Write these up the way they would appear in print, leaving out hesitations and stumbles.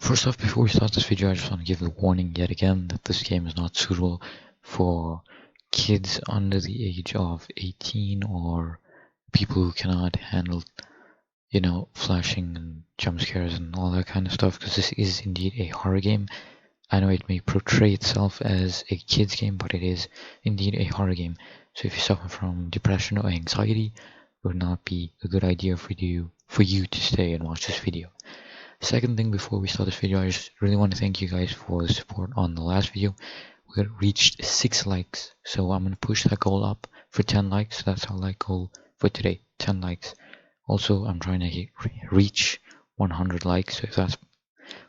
First off, before we start this video, I just want to give the warning yet again that this game is not suitable for kids under the age of 18 or people who cannot handle, flashing and jump scares and all that kind of stuff, because this is indeed a horror game. I know it may portray itself as a kids game, but it is indeed a horror game. So if you suffer from depression or anxiety, it would not be a good idea for you to stay and watch this video. Second thing, before we start this video, I just really want to thank you guys for the support on the last video. We reached 6 likes, so I'm going to push that goal up for 10 likes. That's our like goal for today, 10 likes. Also, I'm trying to reach 100 likes, so if that's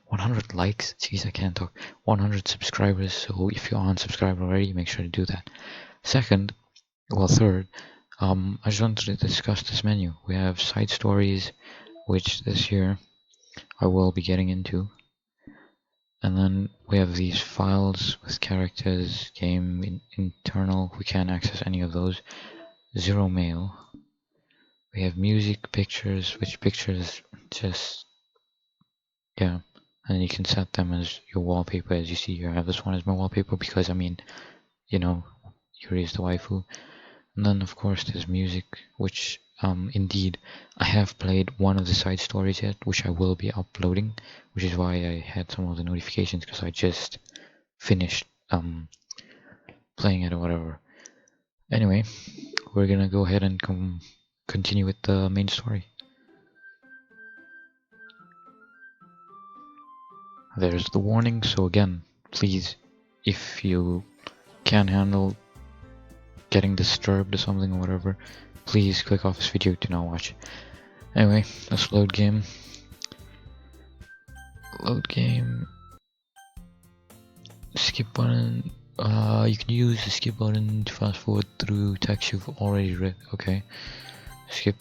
100 likes, jeez, I can't talk, 100 subscribers, so if you aren't subscribed already, make sure to do that. Third, I just wanted to discuss this menu. We have side stories, which this year I will be getting into, and then we have these files with characters, game, internal, we can't access any of those, 0 mail. We have music, pictures, which pictures just, yeah, and you can set them as your wallpaper. As you see here, I have this one as my wallpaper because, Yuri is the waifu. And then of course there's music, which indeed I have played one of the side stories yet, which I will be uploading, which is why I had some of the notifications, because I just finished playing it or whatever. Anyway, we're gonna go ahead and continue with the main story. There's the warning, so again, please, if you can handle getting disturbed or something or whatever, please click off this video to not watch. Anyway, let's load game. Load game. Skip button. You can use the skip button to fast forward through text you've already read. Okay. Skip.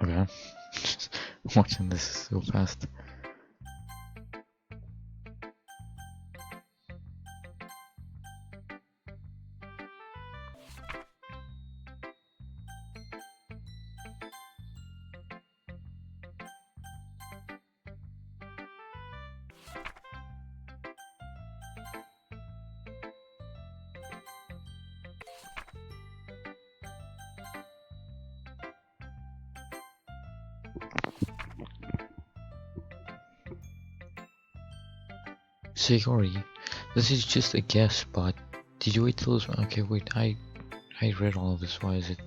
Okay. Watching this so fast. Sigori, this is just a guess, but did you wait till this one? Okay, wait, I read all of this, why is it?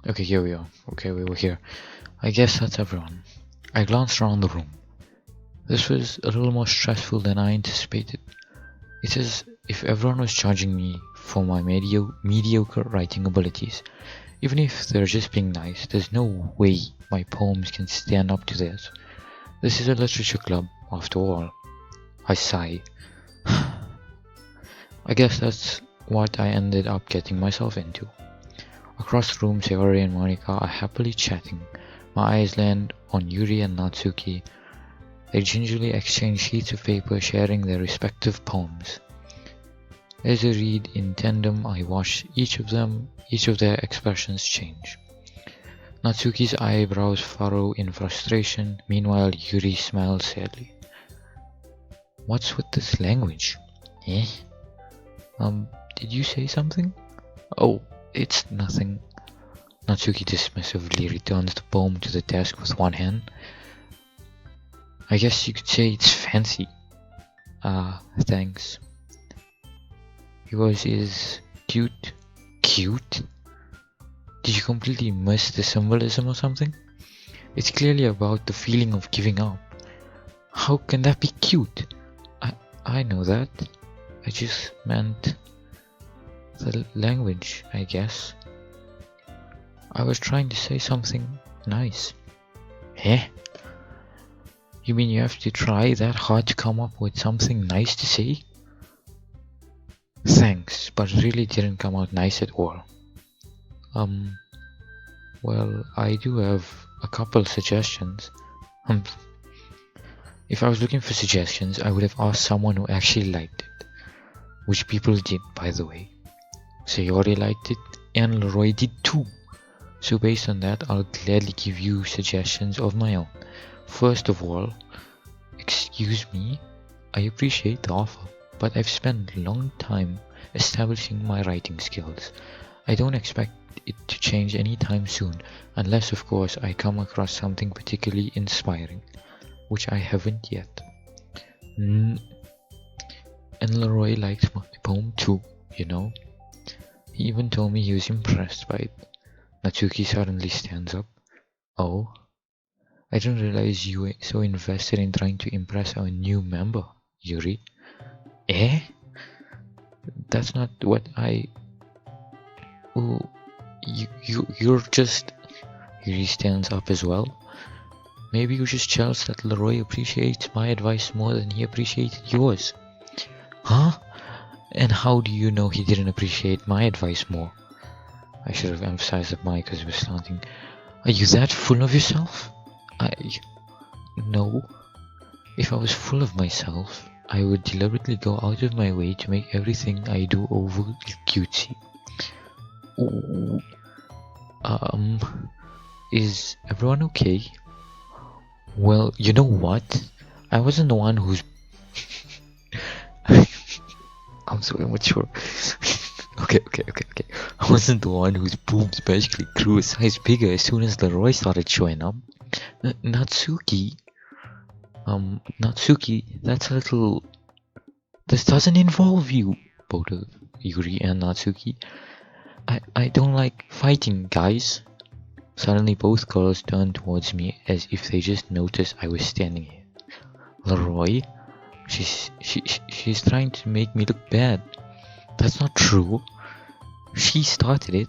Okay, here we are. Okay, we were here. I guess that's everyone. I glanced around the room. This was a little more stressful than I anticipated. It's as if everyone was judging me for my mediocre writing abilities. Even if they're just being nice, there's no way my poems can stand up to theirs. This is a literature club, after all. I sigh. I guess that's what I ended up getting myself into. Across the room, Sayori and Monica are happily chatting. My eyes land on Yuri and Natsuki. They gingerly exchange sheets of paper, sharing their respective poems. As I read in tandem, I watch each of their expressions change. Natsuki's eyebrows furrow in frustration, meanwhile Yuri smiles sadly. What's with this language? Eh? Did you say something? Oh, it's nothing. Natsuki dismissively returns the poem to the desk with one hand. I guess you could say it's fancy. Thanks. Yours is cute. Cute? Did you completely miss the symbolism or something? It's clearly about the feeling of giving up. How can that be cute? I know that. I just meant the language, I guess. I was trying to say something nice. Eh? You mean you have to try that hard to come up with something nice to say? Thanks, but it really didn't come out nice at all. Um, well, I do have a couple suggestions. Um, if I was looking for suggestions, I would have asked someone who actually liked it, which people did, by the way. Sayori liked it, and Leroy did too. So based on that, I'll gladly give you suggestions of my own. First of all, excuse me, I appreciate the offer, but I've spent a long time establishing my writing skills. I don't expect it to change anytime soon, unless of course I come across something particularly inspiring, which I haven't yet. And Leroy liked my poem too, you know. He even told me he was impressed by it. Natsuki suddenly stands up. Oh, I didn't realize you were so invested in trying to impress our new member, Yuri. Eh? That's not what I... Oh, you're just... Yuri stands up as well. Maybe you're just jealous that Leroy appreciates my advice more than he appreciated yours. Huh? And how do you know he didn't appreciate my advice more? I should have emphasized the mic because he was slanting. Are you that full of yourself? No. If I was full of myself, I would deliberately go out of my way to make everything I do overly cutesy. Ooh. Is everyone okay? Well, you know what? I wasn't the one who's... I'm so immature. Okay. I wasn't the one whose boobs magically grew a size bigger as soon as Leroy started showing up. Natsuki, that's a little... This doesn't involve you, both of Yuri and Natsuki. I don't like fighting, guys. Suddenly both girls turned towards me as if they just noticed I was standing here. Leroy? She's trying to make me look bad. That's not true. She started it.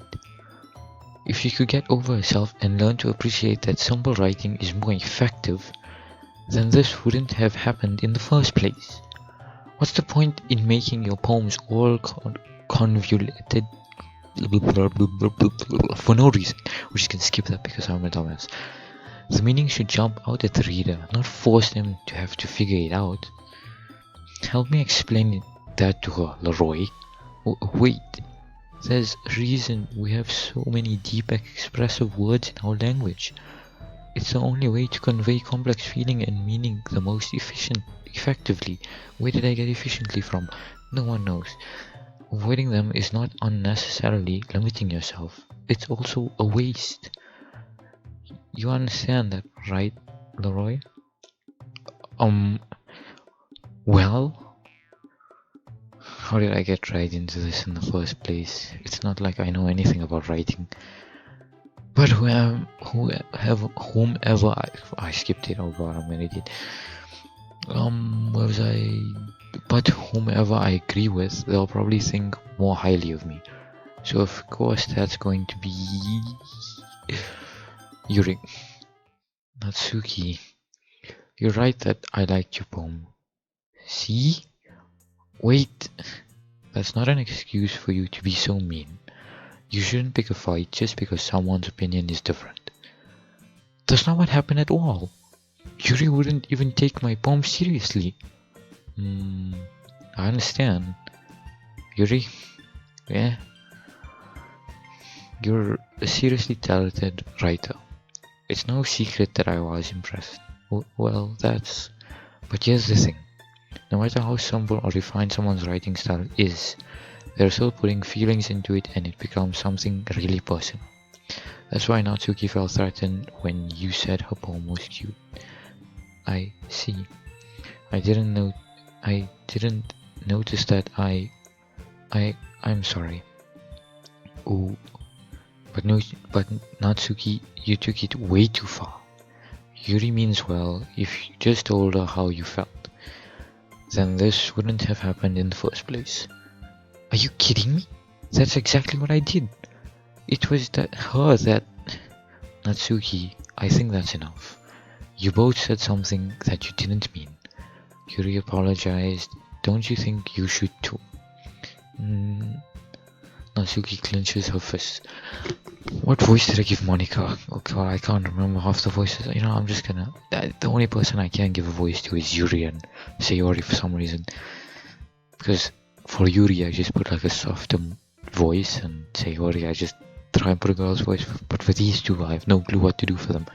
If she could get over herself and learn to appreciate that simple writing is more effective, then this wouldn't have happened in the first place. What's the point in making your poems all convoluted for no reason? We just can skip that because I'm a dumbass. The meaning should jump out at the reader, not force them to have to figure it out. Help me explain that to her, Leroy. Wait, there's a reason we have so many deep expressive words in our language. It's the only way to convey complex feeling and meaning the most effectively. Where did I get efficiently from? No one knows. Avoiding them is not unnecessarily limiting yourself. It's also a waste. You understand that, right, Leroy? Well, how did I get right into this in the first place? It's not like I know anything about writing. But whomever I skipped it. Oh god, I'm an idiot. Where was I? But whomever I agree with, they'll probably think more highly of me. So of course that's going to be Yuri. Natsuki, you're right that I liked your poem. See? Wait, that's not an excuse for you to be so mean. You shouldn't pick a fight just because someone's opinion is different. That's not what happened at all. Yuri wouldn't even take my poem seriously. I understand. Yuri, yeah, you're a seriously talented writer. It's no secret that I was impressed. Well, that's... But here's the thing. No matter how simple or refined someone's writing style is, they're still putting feelings into it and it becomes something really personal. That's why Natsuki felt threatened when you said her poem was cute. I see. I didn't notice that. I'm sorry. Oh, but Natsuki, you took it way too far. Yuri means well. If you just told her how you felt, then this wouldn't have happened in the first place. Are you kidding me? That's exactly what I did. It was that Natsuki, I think that's enough. You both said something that you didn't mean. Yuri apologized. Don't you think you should too? Natsuki clenches her fist. What voice did I give Monica? Oh god, I can't remember half the voices. You know, I'm just gonna... The only person I can give a voice to is Yuri and Sayori for some reason. Because for Yuri, I just put like a softer voice, and Sayori, I just try and put a girl's voice. But for these two, I have no clue what to do for them.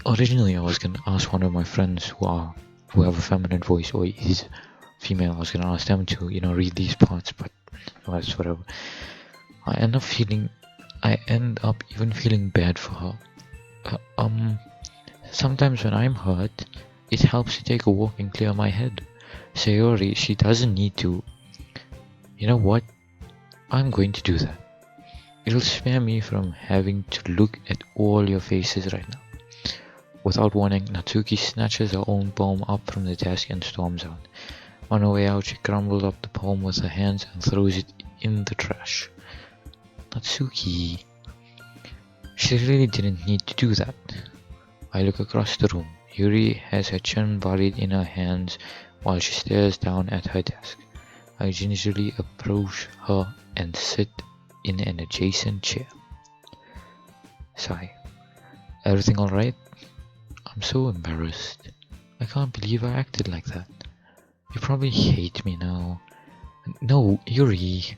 Originally I was gonna ask one of my friends who have a feminine voice or is female. I was gonna ask them to, you know, read these parts, but well, it's whatever. I end up even feeling bad for her. Sometimes when I'm hurt, it helps to take a walk and clear my head. Sayori, she doesn't need to. You know what? I'm going to do that. It'll spare me from having to look at all your faces right now. Without warning, Natsuki snatches her own poem up from the desk and storms out. On her way out, she crumbles up the poem with her hands and throws it in the trash. Natsuki... She really didn't need to do that. I look across the room. Yuri has her chin buried in her hands while she stares down at her desk. I gingerly approach her and sit in an adjacent chair. Sigh. Everything alright? I'm so embarrassed. I can't believe I acted like that. You probably hate me now. No, Yuri.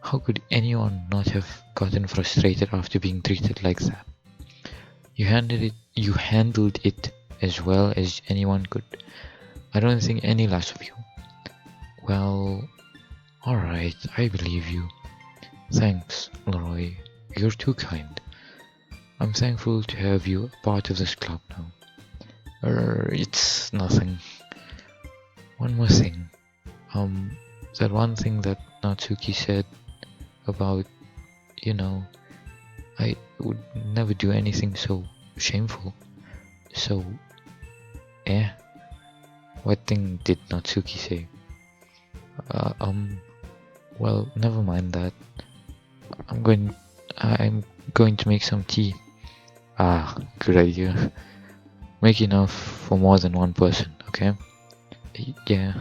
How could anyone not have gotten frustrated after being treated like that? You handled it as well as anyone could. I don't think any less of you. Well, alright, I believe you. Thanks, Leroy. You're too kind. I'm thankful to have you a part of this club now. It's nothing. One more thing. That one thing that Natsuki said about, you know, I would never do anything so shameful. So, what thing did Natsuki say? Well, never mind that. I'm going to make some tea. Ah, good idea. Make enough for more than one person, okay? Yeah.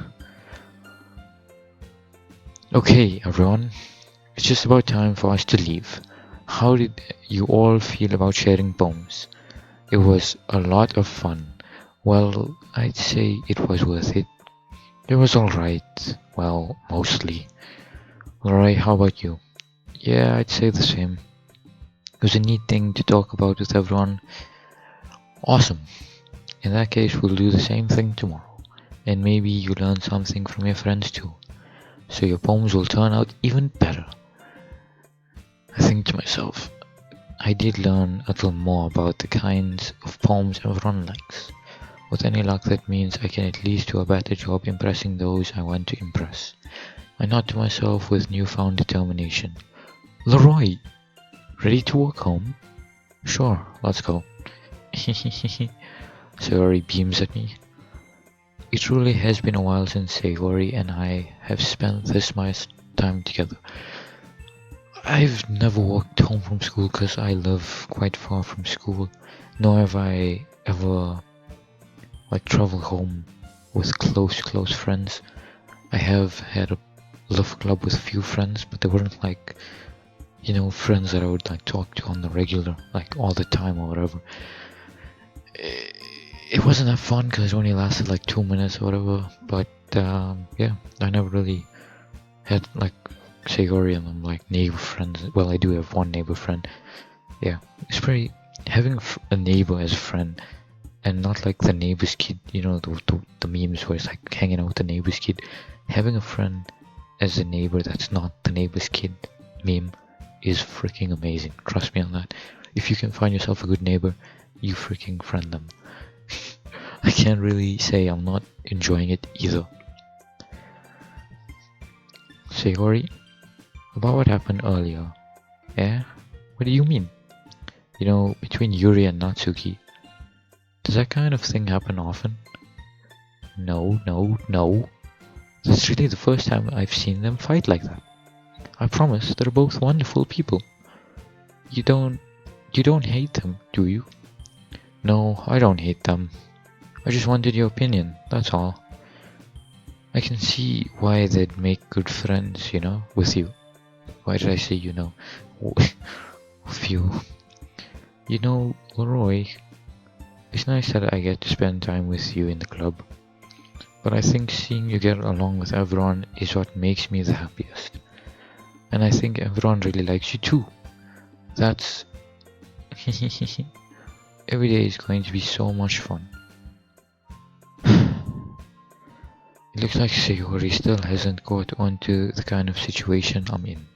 Okay, everyone. It's just about time for us to leave. How did you all feel about sharing poems? It was a lot of fun. Well, I'd say it was worth it. It was alright. Well, mostly. Alright, how about you? Yeah, I'd say the same. It was a neat thing to talk about with everyone. Awesome. In that case, we'll do the same thing tomorrow. And maybe you learn something from your friends too. So your poems will turn out even better. I think to myself, I did learn a little more about the kinds of poems everyone likes. With any luck, that means I can at least do a better job impressing those I want to impress. I nod to myself with newfound determination. Leroy, ready to walk home? Sure, let's go. Sayori beams at me. It truly has been a while since Sayori and I have spent this much time together. I've never walked home from school because I live quite far from school, nor have I ever traveled home with close friends. I have had a love club with a few friends, but they weren't friends that I would talk to on the regular, all the time or whatever. It wasn't that fun because it only lasted 2 minutes or whatever, but yeah, I never really had Sayori and them neighbor friends. Well, I do have one neighbor friend. Yeah, it's pretty having a neighbor as a friend and not the neighbor's kid, the memes where it's hanging out with the neighbor's kid. Having a friend as a neighbor that's not the neighbor's kid meme is freaking amazing. Trust me on that. If you can find yourself a good neighbor, you freaking friend them. I can't really say I'm not enjoying it either. Sayori, about what happened earlier. Eh? What do you mean? Between Yuri and Natsuki. Does that kind of thing happen often? No. That's really the first time I've seen them fight like that. I promise they're both wonderful people. You don't hate them, do you? No, I don't hate them. I just wanted your opinion, that's all. I can see why they'd make good friends, with you. Why did I say with you? Leroy, it's nice that I get to spend time with you in the club. But I think seeing you get along with everyone is what makes me the happiest. And I think everyone really likes you too. That's... Every day is going to be so much fun. It looks like Sayori still hasn't got onto the kind of situation I'm in.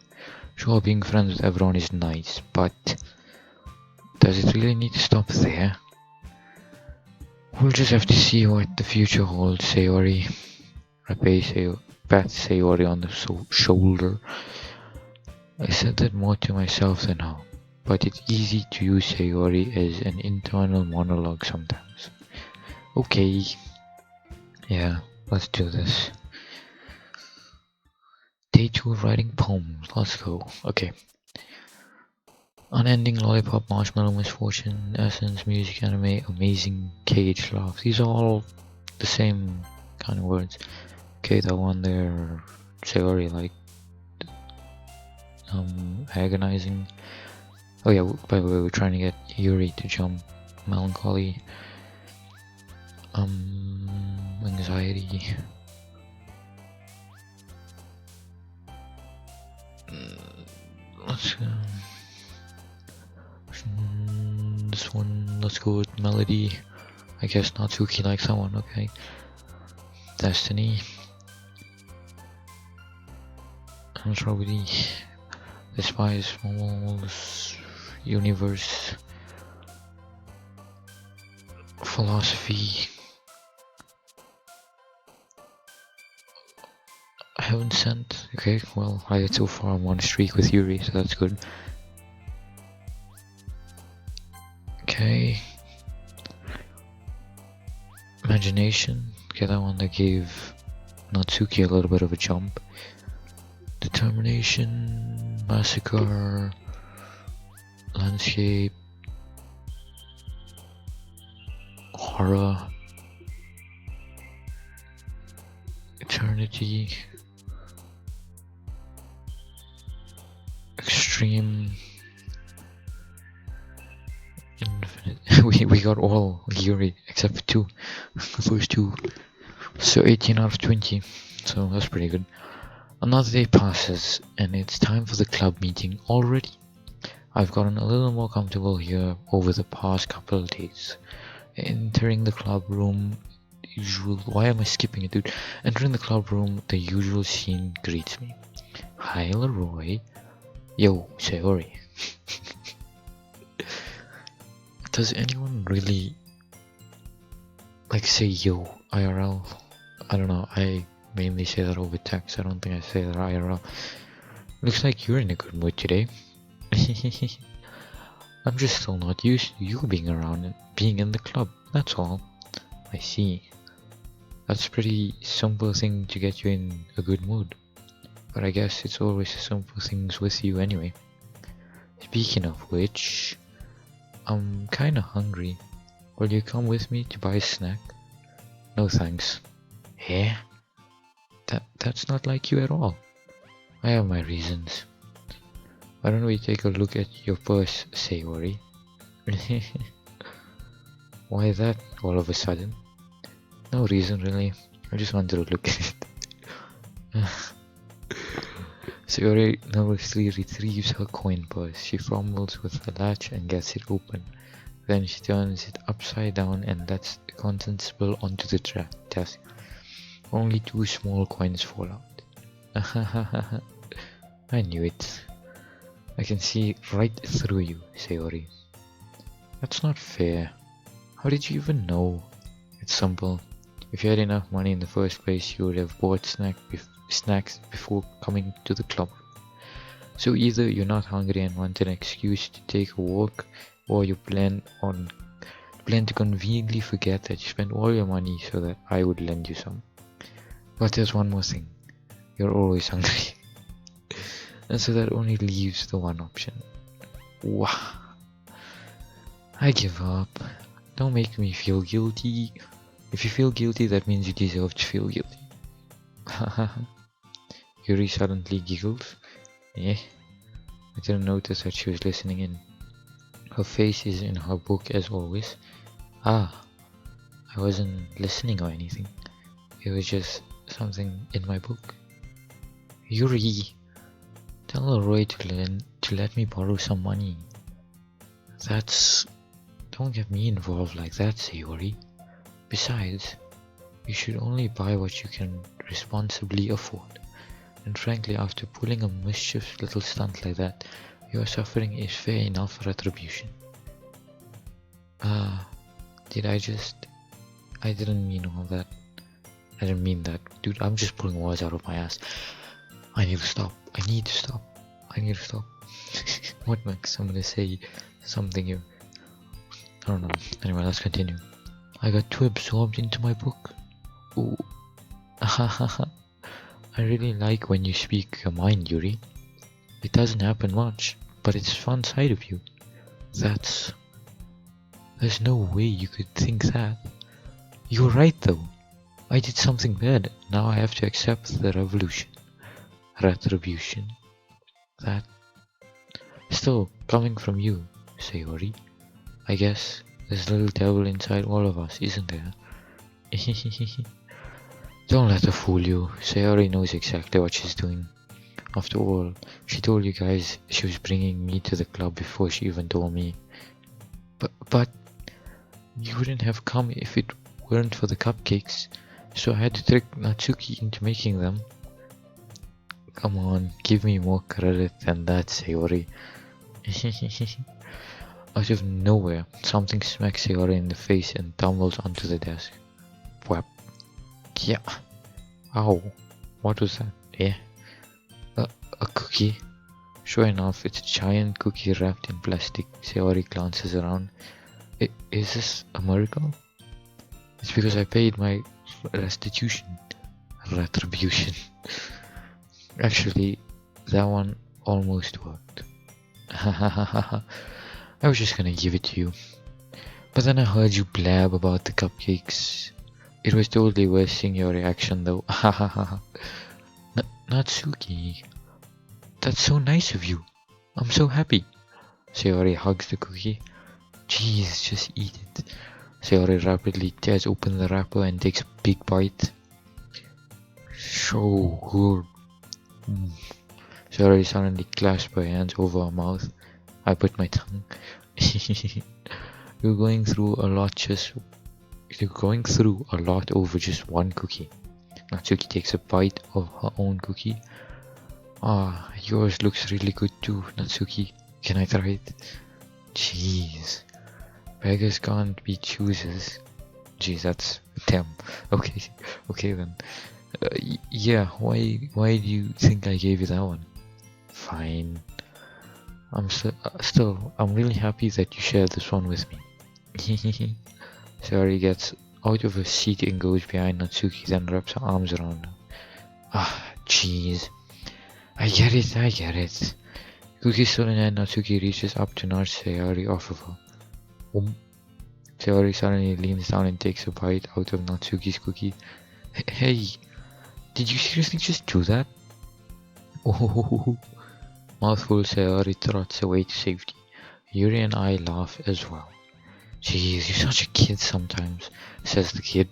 Sure, being friends with everyone is nice, but does it really need to stop there? We'll just have to see what the future holds, Sayori. I pat Sayori on the shoulder. I said that more to myself than now, but it's easy to use Sayori as an internal monologue sometimes. Okay. Yeah, let's do this. Day 2 of writing poems. Let's go. Okay. Unending lollipop, marshmallow, misfortune, essence, music, anime, amazing, cage, laugh. These are all the same kind of words. Okay, that one there, Sayori, like, agonizing. Oh yeah, by the way, we're trying to get Yuri to jump. Melancholy. Anxiety. Let's go. This one, let's go with melody. I guess Natsuki likes that one, okay. Destiny. Anthropology. Despise Momo's universe. Philosophy. Heaven sent. Okay, well, I did so far on one streak with Yuri, so that's good. Okay. Imagination. Okay, that one that gave Natsuki a little bit of a jump. Determination. Massacre. Landscape. Horror. Eternity. Extreme. Infinite. we got all Yuri except for 2. The first 2. So 18 out of 20. So that's pretty good. Another day passes and it's time for the club meeting already. I've gotten a little more comfortable here over the past couple of days. Entering the club room, why am I skipping it, dude? Entering the club room, the usual scene greets me. Hi, Leroy. Yo, Sayori. Does anyone really say yo IRL? I don't know, I mainly say that over text. I don't think I say that IRL. Looks like you're in a good mood today. I'm just still not used to you being around and being in the club, that's all. I see. That's a pretty simple thing to get you in a good mood. But I guess it's always the simple things with you anyway. Speaking of which, I'm kinda hungry. Will you come with me to buy a snack? No thanks. Eh? That's not like you at all. I have my reasons. Why don't we take a look at your purse, Sayori? Why that all of a sudden? No reason really. I just wanted to look at it. Sayori nervously retrieves her coin purse. She fumbles with the latch and gets it open. Then she turns it upside down and lets the contents spill onto the desk. Only 2 small coins fall out. I knew it. I can see right through you, Sayori. That's not fair. How did you even know? It's simple. If you had enough money in the first place, you would have bought snacks before coming to the club. So either you're not hungry and want an excuse to take a walk, or you plan to conveniently forget that you spent all your money so that I would lend you some. But there's one more thing. You're always hungry. And so that only leaves the one option. Wah. I give up. Don't make me feel guilty. If you feel guilty, that means you deserve to feel guilty. Yuri suddenly giggled. Eh? I didn't notice that she was listening in. Her face is in her book as always. Ah, I wasn't listening or anything. It was just something in my book. Yuri, tell Roy to let me borrow some money. That's... Don't get me involved like that, Sayori. Besides, you should only buy what you can responsibly afford. And frankly, after pulling a mischievous little stunt like that, your suffering is fair enough retribution. Did I just... I didn't mean all that. I didn't mean that. Dude, I'm just pulling words out of my ass. I need to stop. I need to stop. I need to stop. What makes someone to say something here? I don't know. Anyway, let's continue. I got too absorbed into my book. Ooh. I really like when you speak your mind, Yuri. It doesn't happen much, but it's a fun side of you. There's no way you could think that. You're right though. I did something bad. Now I have to accept the retribution. That... Still, coming from you, Sayori. I guess there's a little devil inside all of us, isn't there? Don't let her fool you. Sayori knows exactly what she's doing. After all, she told you guys she was bringing me to the club before she even told me. But you wouldn't have come if it weren't for the cupcakes, so I had to trick Natsuki into making them. Come on, give me more credit than that, Sayori. Out of nowhere, something smacks Sayori in the face and tumbles onto the desk. Whap. Yeah. Ow. What was that? Yeah. A cookie. Sure enough, it's a giant cookie wrapped in plastic. Sayori glances around. Is this a miracle? It's because I paid my retribution. Actually, that one almost worked. I was just gonna give it to you. But then I heard you blab about the cupcakes. It was totally worth seeing your reaction though. Natsuki, that's so nice of you. I'm so happy. Sayori hugs the cookie. Jeez, just eat it. Sayori rapidly tears open the wrapper and takes a big bite. So good. Sayori suddenly clasped her hands over her mouth. I bit my tongue. You're going through a lot over just one cookie. Natsuki takes a bite of her own cookie. Ah, yours looks really good too, Natsuki. Can I try it? Jeez. Beggars can't be choosers. Jeez, that's damn. Okay then. Yeah, why do you think I gave you that one? Fine. I'm really happy that you shared this one with me. Sayori gets out of her seat and goes behind Natsuki, then wraps her arms around her. Ah, jeez. I get it. Cookie still in hand, Natsuki reaches up to nudge Sayori off of her. Sayori suddenly leans down and takes a bite out of Natsuki's cookie. Hey, did you seriously just do that? Oh, mouthful. Sayori trots away to safety. Yuri and I laugh as well. Jeez, you're such a kid sometimes, says the kid.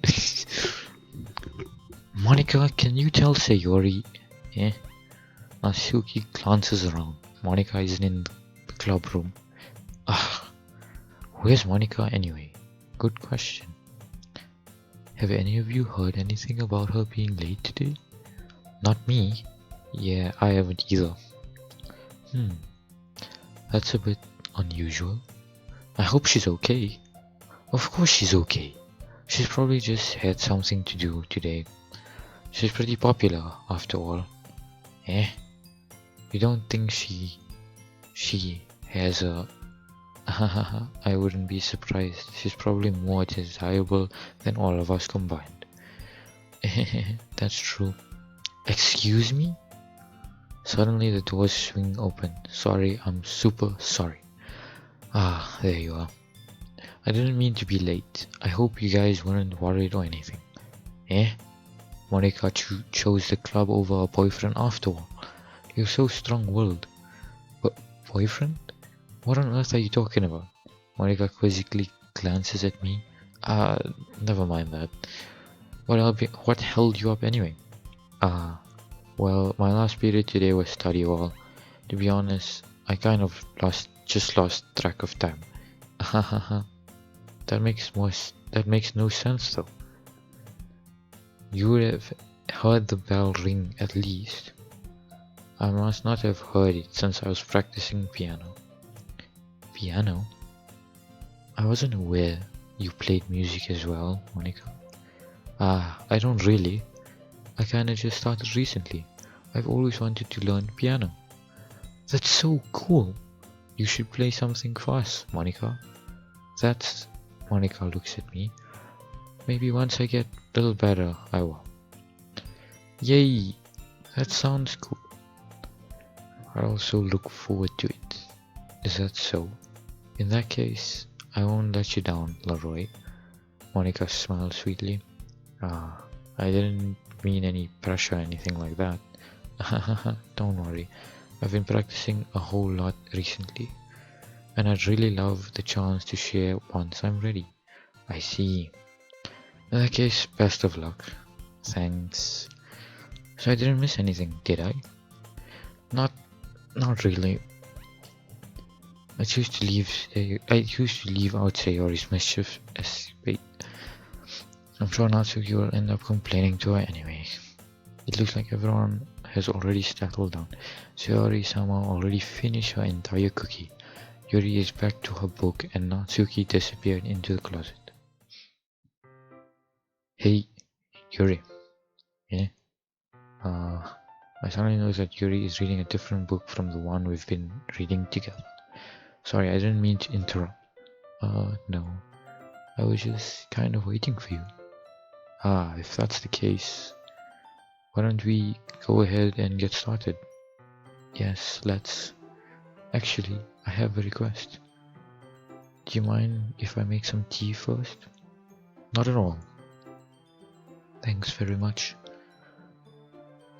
Monika, can you tell Sayori? Eh? Natsuki glances around. Monika isn't in the club room. Where's Monika anyway? Good question. Have any of you heard anything about her being late today? Not me. Yeah, I haven't either. That's a bit unusual. I hope she's okay. Of course she's okay. She's probably just had something to do today. She's pretty popular, after all. Eh? You don't think she has a... I wouldn't be surprised. She's probably more desirable than all of us combined. That's true. Excuse me? Suddenly the doors swing open. Sorry, I'm super sorry. Ah, there you are. I didn't mean to be late. I hope you guys weren't worried or anything. Eh? Monica chose the club over her boyfriend after all. You're so strong-willed. But boyfriend? What on earth are you talking about? Monica quizzically glances at me. Never mind that. What held you up anyway? Well, my last period today was study hall. To be honest, I kind of lost track of time. Hahaha. That makes no sense though. You would have heard the bell ring at least. I must not have heard it since I was practicing piano. Piano? I wasn't aware you played music as well, Monica. I don't really. I kinda just started recently. I've always wanted to learn piano. That's so cool. You should play something for us, Monica. Monica looks at me. Maybe once I get a little better, I will. Yay! That sounds cool. I also look forward to it. Is that so? In that case, I won't let you down, Leroy. Monica smiled sweetly. I didn't mean any pressure or anything like that. Don't worry. I've been practicing a whole lot recently, and I'd really love the chance to share once I'm ready. I see. In that case, best of luck. Thanks. So I didn't miss anything, did I? Not really. I used to leave out Sayori's mischief as bait. I'm sure Natsuki will end up complaining to her anyway. It looks like everyone has already settled down. Sayori somehow already finished her entire cookie. Yuri is back to her book and Natsuki disappeared into the closet. Hey, Yuri. Yeah? I suddenly noticed that Yuri is reading a different book from the one we've been reading together. Sorry, I didn't mean to interrupt. No. I was just kind of waiting for you. If that's the case, why don't we go ahead and get started? Yes, let's. Actually, I have a request. Do you mind if I make some tea first? Not at all. Thanks very much.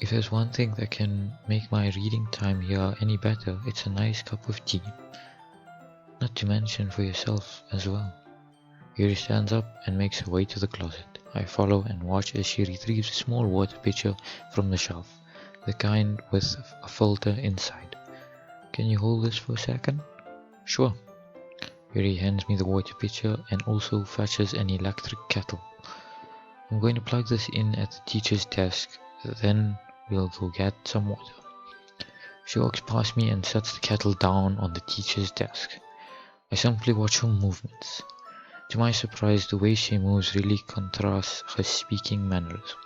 If there's one thing that can make my reading time here any better, it's a nice cup of tea. Not to mention for yourself as well. Yuri stands up and makes her way to the closet. I follow and watch as she retrieves a small water pitcher from the shelf, the kind with a filter inside. Can you hold this for a second? Sure. Yuri hands me the water pitcher and also fetches an electric kettle. I'm going to plug this in at the teacher's desk, then we'll go get some water. She walks past me and sets the kettle down on the teacher's desk. I simply watch her movements. To my surprise, the way she moves really contrasts her speaking mannerism.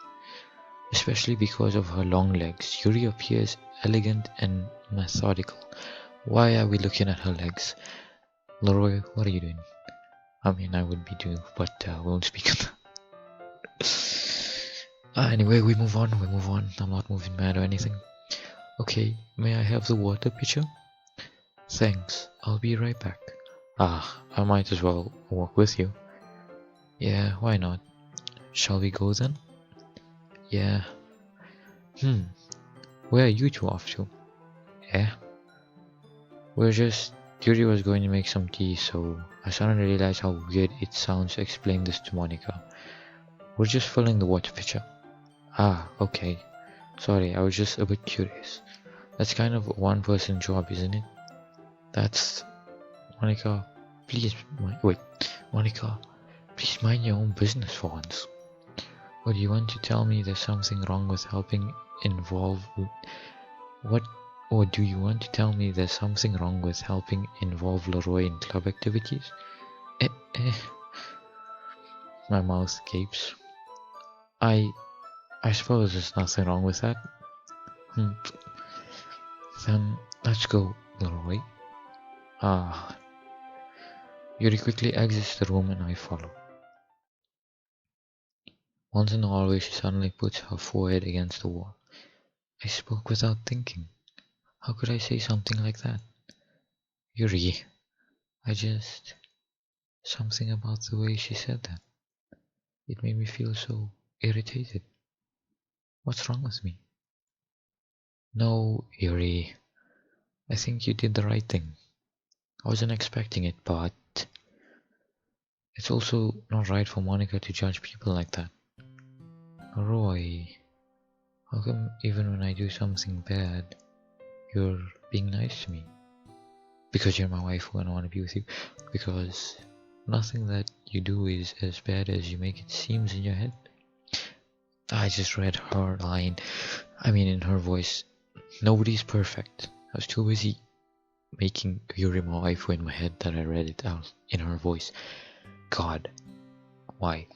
Especially because of her long legs, Yuri appears elegant and methodical. Why are we looking at her legs? Leroy, what are you doing? I mean, I would be too, but we won't speak on that. Anyway, we move on. I'm not moving mad or anything. Okay, may I have the water pitcher? Thanks, I'll be right back. I might as well walk with you. Yeah, why not? Shall we go then? Yeah. Where are you two off to? Yeah? Yuri was going to make some tea, so I suddenly realized how weird it sounds to explain this to Monica. We're just filling the water pitcher. Okay. Sorry, I was just a bit curious. That's kind of a one-person job, isn't it? That's... Monica, please... Monica, please mind your own business for once. Or do you want to tell me there's something wrong with helping involve... Or do you want to tell me there's something wrong with helping involve Leroy in club activities? My mouth gapes. I suppose there's nothing wrong with that. Then let's go, Leroy. Yuri quickly exits the room and I follow. Once in the hallway, she suddenly puts her forehead against the wall. I spoke without thinking. How could I say something like that? Yuri, something about the way she said that. It made me feel so irritated. What's wrong with me? No, Yuri. I think you did the right thing. I wasn't expecting it, but it's also not right for Monica to judge people like that. Roy, how come even when I do something bad, you're being nice to me? Because you're my wife and I want to be with you. Because nothing that you do is as bad as you make it seems in your head. I just read her line. In her voice. Nobody's perfect. I was too busy making Yuri my wife in my head that I read it out in her voice. God, why?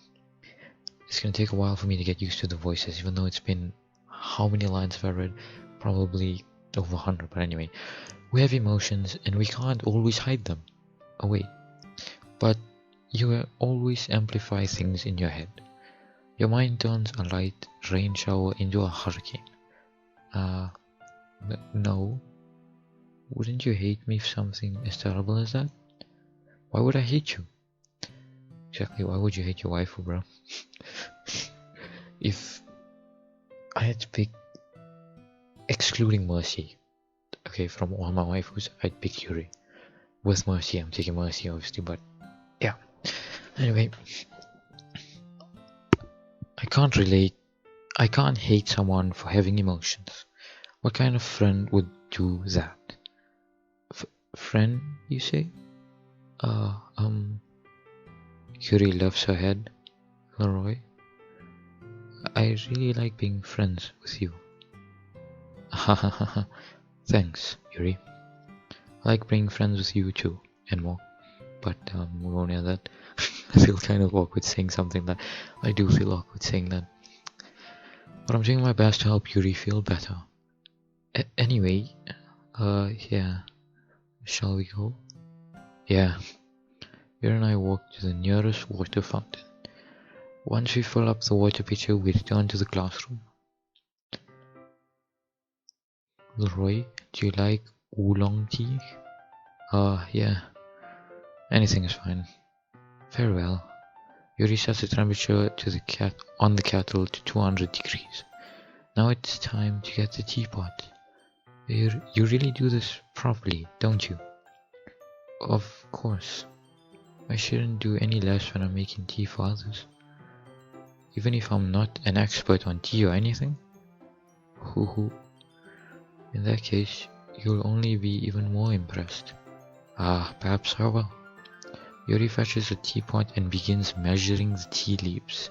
It's gonna take a while for me to get used to the voices, even though it's been how many lines have I read? Probably over 100, but anyway. We have emotions and we can't always hide them. Oh wait. But you always amplify things in your head. Your mind turns a light rain shower into a hurricane. No. Wouldn't you hate me for something as terrible as that? Why would I hate you? Exactly, why would you hate your waifu, bro? If I had to pick, excluding Mercy, okay, from all my waifus, I'd pick Yuri. With Mercy, I'm taking Mercy, obviously, but yeah. Anyway, I can't hate someone for having emotions. What kind of friend would do that? Friend, you say? Yuri loves her head, Leroy. I really like being friends with you. Thanks, Yuri. I like being friends with you too, and more. But we won't hear that. I feel kind of awkward saying something that I do feel awkward saying that. But I'm doing my best to help Yuri feel better. Anyway, yeah. Shall we go? Yeah. Yuri and I walk to the nearest water fountain. Once we fill up the water pitcher, we return to the classroom. Leroy, do you like oolong tea? Yeah. Anything is fine. Very well. Yuri sets the temperature on the kettle to 200 degrees. Now it's time to get the teapot. You really do this properly, don't you? Of course. I shouldn't do any less when I'm making tea for others. Even if I'm not an expert on tea or anything? Hoo. In that case, you'll only be even more impressed. Perhaps I will. Yuri fetches a teapot and begins measuring the tea leaves.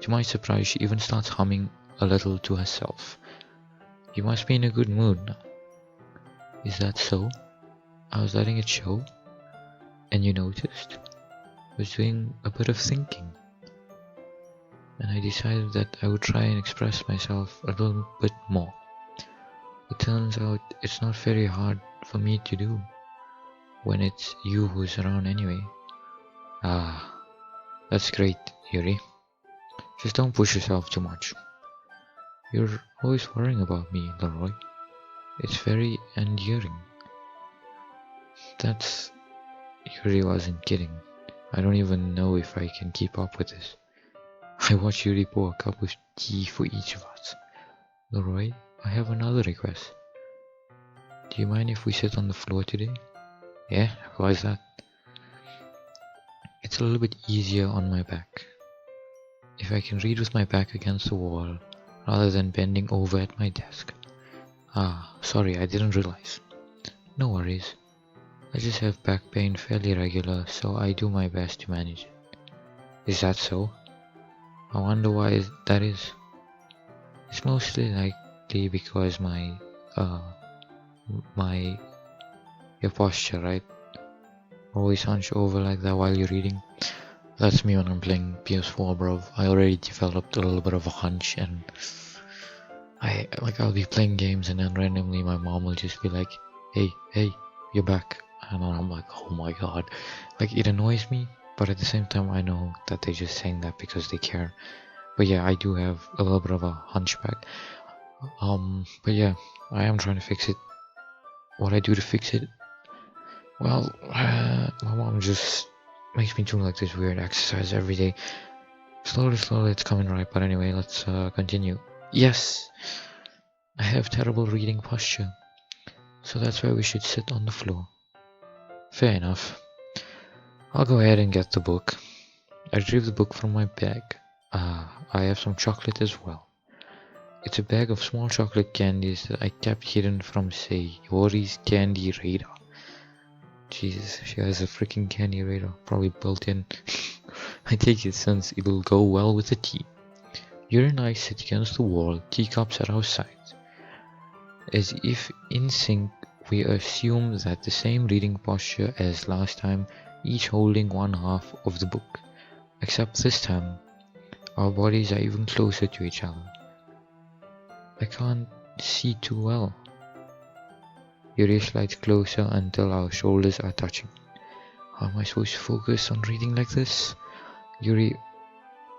To my surprise, she even starts humming a little to herself. You must be in a good mood now. Is that so? I was letting it show. And you noticed? I was doing a bit of thinking. And I decided that I would try and express myself a little bit more. It turns out it's not very hard for me to do when it's you who's around anyway. That's great, Yuri. Just don't push yourself too much. You're always worrying about me, Leroy. It's very endearing. Yuri wasn't kidding. I don't even know if I can keep up with this. I watched Yuri pour a cup of tea for each of us. Leroy, I have another request. Do you mind if we sit on the floor today? Yeah, why is that? It's a little bit easier on my back. If I can read with my back against the wall, rather than bending over at my desk. Sorry, I didn't realize. No worries. I just have back pain fairly regular, so I do my best to manage it. Is that so? I wonder why that is. It's mostly likely because your posture, right? Always hunch over like that while you're reading. That's me when I'm playing PS4, bro. I already developed a little bit of a hunch, and I'll be playing games, and then randomly my mom will just be like, hey, you're back. And then I'm like, oh my god. It annoys me, but at the same time I know that they're just saying that because they care. But yeah, I do have a little bit of a hunchback. But yeah, I am trying to fix it. What I do to fix it? Well, my mom just makes me do this weird exercise every day. Slowly, it's coming right. But anyway, let's continue. Yes, I have terrible reading posture, so that's why we should sit on the floor. Fair enough. I'll go ahead and get the book. I retrieve the book from my bag. I have some chocolate as well. It's a bag of small chocolate candies that I kept hidden from, say, Yori's candy radar. Jesus, she has a freaking candy radar, probably built in. I take it since it'll go well with the tea. Yuri and I sit against the wall, teacups at our sides. As if in sync, we assume that the same reading posture as last time, each holding one half of the book. Except this time, our bodies are even closer to each other. I can't see too well. Yuri slides closer until our shoulders are touching. How am I supposed to focus on reading like this? Yuri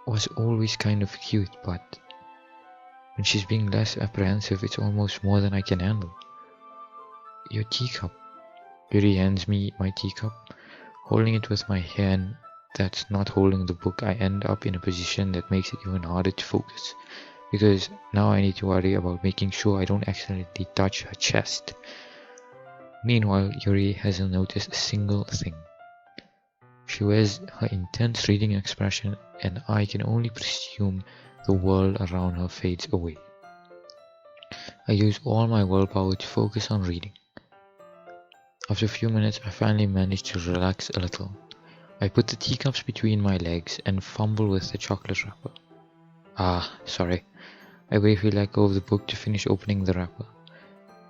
was always kind of cute, but when she's being less apprehensive, it's almost more than I can handle. Your teacup. Yuri hands me my teacup. Holding it with my hand that's not holding the book, I end up in a position that makes it even harder to focus. Because now I need to worry about making sure I don't accidentally touch her chest. Meanwhile, Yuri hasn't noticed a single thing. She wears her intense reading expression, and I can only presume the world around her fades away. I use all my willpower to focus on reading. After a few minutes, I finally manage to relax a little. I put the teacups between my legs and fumble with the chocolate wrapper. Sorry. I briefly let go of the book to finish opening the wrapper.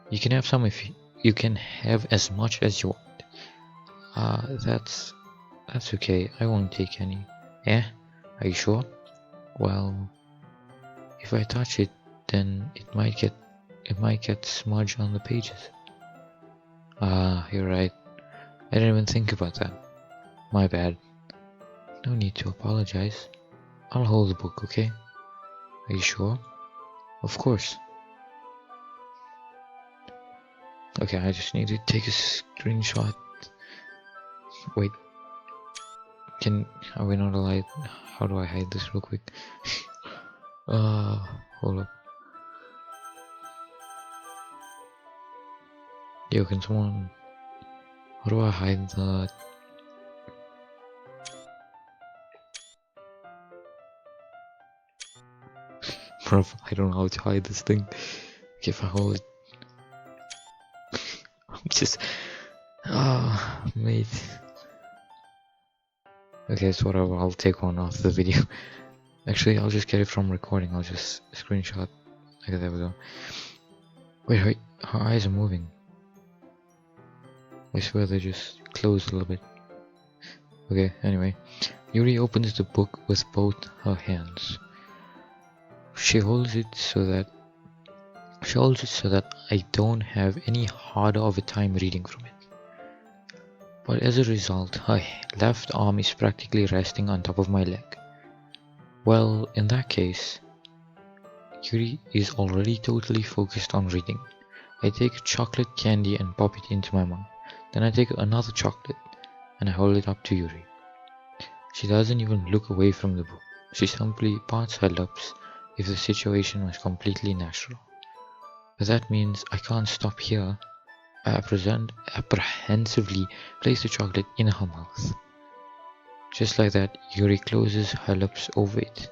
You can have some if you can have as much as you want. That's okay. I won't take any. Yeah? Are you sure? Well, if I touch it, then it might get smudged on the pages. You're right. I didn't even think about that. My bad. No need to apologize. I'll hold the book, okay? Are you sure? Of course. Okay, I just need to take a screenshot. Wait. Are we not allowed? How do I hide this real quick? Hold up. Yo, can someone... How do I hide the... Bro, I don't know how to hide this thing. Okay, if I hold it... just... mate. Okay, it's whatever, I'll take one off the video. Actually, I'll just get it from recording, I'll just screenshot. Okay, there we go. Wait, her eyes are moving. I swear they just closed a little bit. Okay, anyway. Yuri opens the book with both her hands. She holds it so that I don't have any harder of a time reading from it. But as a result, her left arm is practically resting on top of my leg. Well, in that case, Yuri is already totally focused on reading. I take a chocolate candy and pop it into my mouth. Then I take another chocolate and I hold it up to Yuri. She doesn't even look away from the book. She simply parts her lips if the situation was completely natural. But that means I can't stop here. I apprehensively place the chocolate in her mouth. Just like that, Yuri closes her lips over it.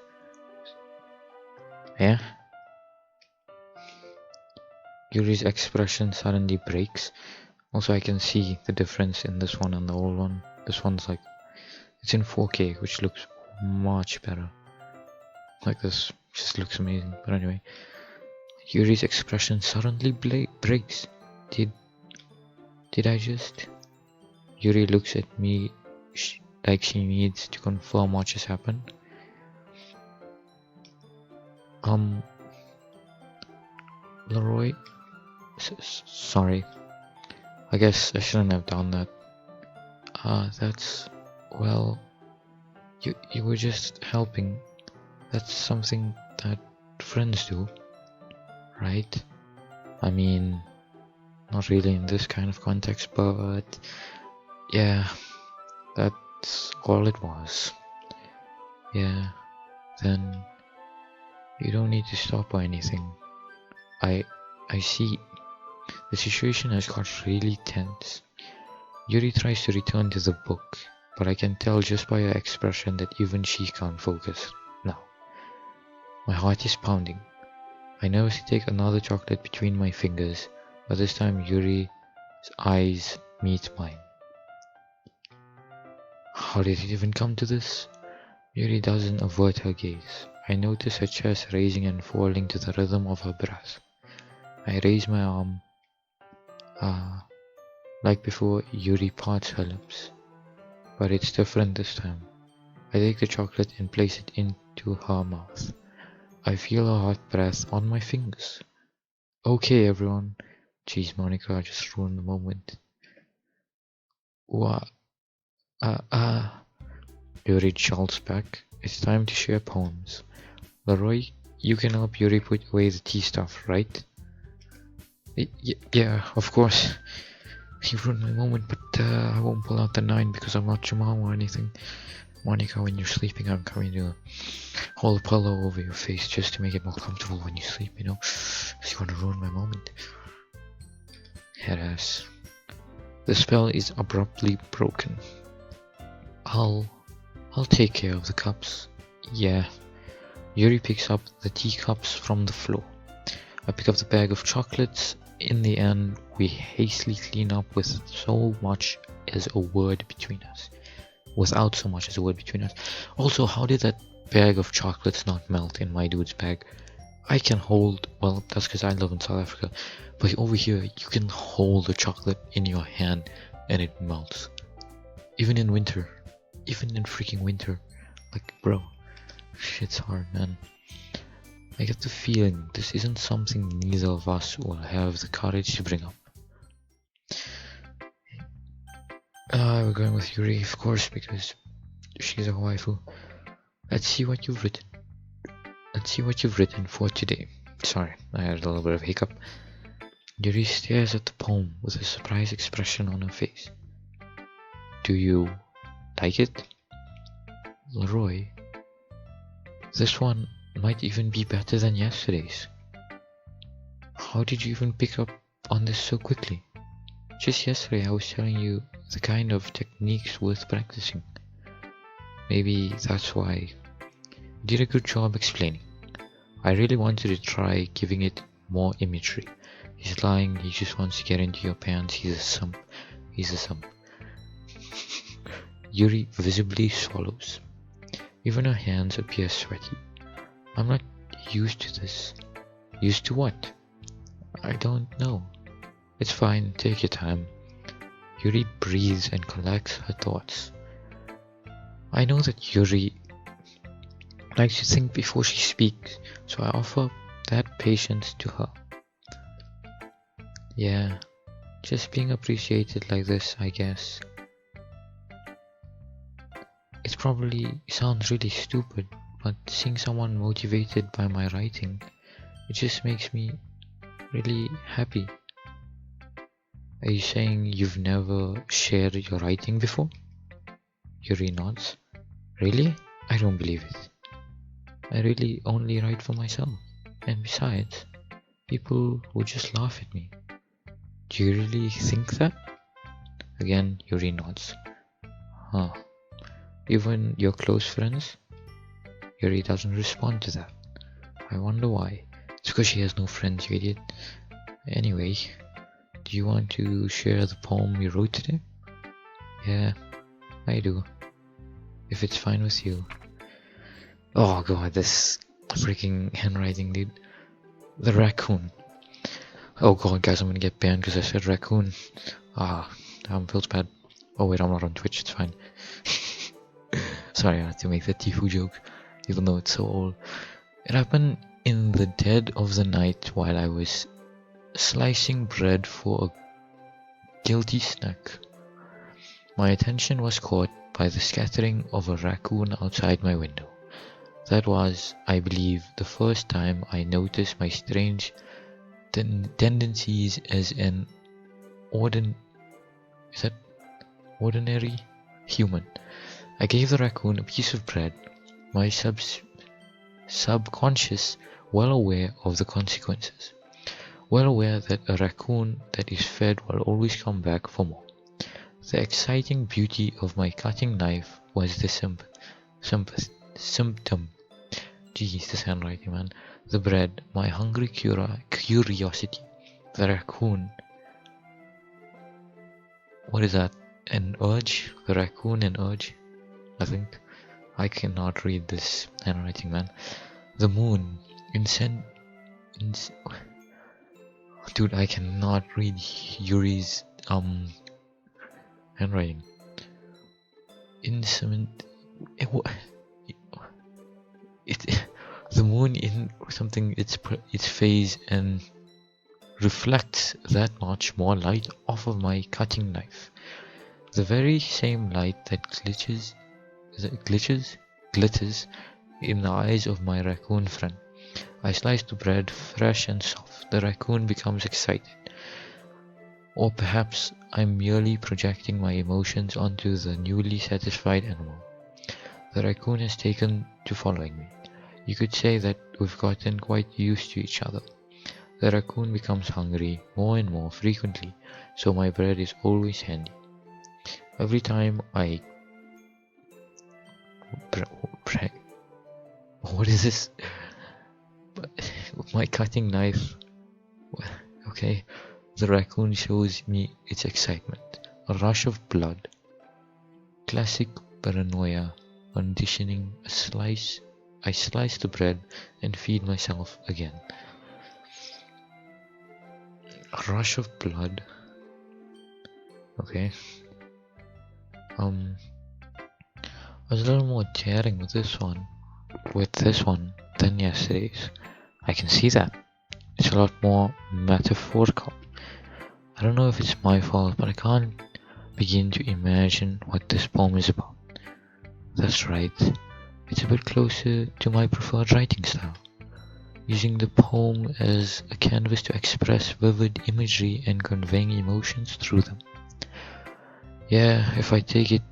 Yeah? Yuri's expression suddenly breaks. Also, I can see the difference in this one and the old one. This one's like, it's in 4K, which looks much better. Like this, just looks amazing. But anyway, Yuri's expression suddenly breaks. Did I just? Yuri looks at me like she needs to confirm what just happened. Leroy, sorry. I guess I shouldn't have done that. Well, you were just helping. That's something that friends do, right? I mean, not really in this kind of context, but yeah, that's all it was. Yeah, then You don't need to stop or anything. I see. The situation has got really tense. Yuri tries to return to the book, but I can tell just by her expression that even she can't focus now. My heart is pounding. I nervously take another chocolate between my fingers, but this time Yuri's eyes meet mine. How did it even come to this? Yuri doesn't avert her gaze. I notice her chest raising and falling to the rhythm of her breath. I raise my arm. Like before, Yuri parts her lips. But it's different this time. I take the chocolate and place it into her mouth. I feel her hot breath on my fingers. Okay, everyone. Jeez, Monica, I just ruined the moment. What? Yuri jolts back. It's time to share poems. Leroy, you can help Yuri put away the tea stuff, right? Yeah, of course. You ruined my moment, but I won't pull out the 9 because I'm not your mom or anything. Monica, when you're sleeping, I'm coming to hold a pillow over your face just to make it more comfortable when you sleep, you know? Because you want to ruin my moment. Headass. The spell is abruptly broken. I'll take care of the cups. Yeah. Yuri picks up the teacups from the floor. I pick up the bag of chocolates. In the end, we hastily clean up with so much as a word between us. Without so much as a word between us. Also, how did that bag of chocolates not melt in my dude's bag? I can hold, well, that's because I live in South Africa, but over here, you can hold a chocolate in your hand and it melts. Even in winter. Even in freaking winter. Like, bro, shit's hard, man. I get the feeling this isn't something neither of us will have the courage to bring up. We're going with Yuri, of course, because she's a waifu. Let's see what you've written. Let's see what you've written for today. Sorry, I had a little bit of a hiccup. Yuri stares at the poem with a surprised expression on her face. Do you like it? Leroy, this one might even be better than yesterday's. How did you even pick up on this so quickly? Just yesterday I was telling you the kind of techniques worth practicing. Maybe that's why. You did a good job explaining. I really wanted to try giving it more imagery. He's lying, he just wants to get into your pants, he's a simp. Yuri visibly swallows. Even her hands appear sweaty. I'm not used to this. Used to what? I don't know. It's fine, take your time. Yuri breathes and collects her thoughts. I know that Yuri likes to think before she speaks, so I offer that patience to her. Yeah, just being appreciated like this, I guess. It probably sounds really stupid, but seeing someone motivated by my writing, it just makes me really happy. Are you saying you've never shared your writing before? Yuri nods. Really? I don't believe it. I really only write for myself. And besides, people would just laugh at me. Do you really think that? Again, Yuri nods. Huh. Even your close friends? Yuri doesn't respond to that. I wonder why. It's because she has no friends, you idiot. Anyway, do you want to share the poem you wrote today? Yeah, I do. If it's fine with you. Oh god, this freaking handwriting, dude. The raccoon. Oh god, guys, I'm gonna get banned because I said raccoon. Feels bad. Oh wait, I'm not on Twitch, it's fine. Sorry, I had to make that Tifu joke, even though it's so old. It happened in the dead of the night while I was slicing bread for a guilty snack. My attention was caught by the scattering of a raccoon outside my window. That was, I believe, the first time I noticed my strange tendencies as an ordinary human. I gave the raccoon a piece of bread. My subconscious, well aware of the consequences. Well aware that a raccoon that is fed will always come back for more. The exciting beauty of my cutting knife was the symptom. Jeez, this handwriting, man. The bread, my hungry curiosity. The raccoon. What is that? An urge? The raccoon an urge? I think. I cannot read this handwriting, man. The moon. Dude, I cannot read Yuri's handwriting. The moon in something its phase and reflects that much more light off of my cutting knife. The very same light that glitters in the eyes of my raccoon friend. I slice the bread fresh and soft. The raccoon becomes excited. Or perhaps I'm merely projecting my emotions onto the newly satisfied animal. The raccoon has taken to following me. You could say that we've gotten quite used to each other. The raccoon becomes hungry more and more frequently, so my bread is always handy. Every time I... What is this? My cutting knife. Okay, the raccoon shows me its excitement. A rush of blood. Classic paranoia. Conditioning. I slice the bread and feed myself again. A rush of blood. Okay. I was a little more daring with this one than yesterday's. I can see that. It's a lot more metaphorical. I don't know if it's my fault, but I can't begin to imagine what this poem is about. That's right. It's a bit closer to my preferred writing style, using the poem as a canvas to express vivid imagery and conveying emotions through them. Yeah, if I take it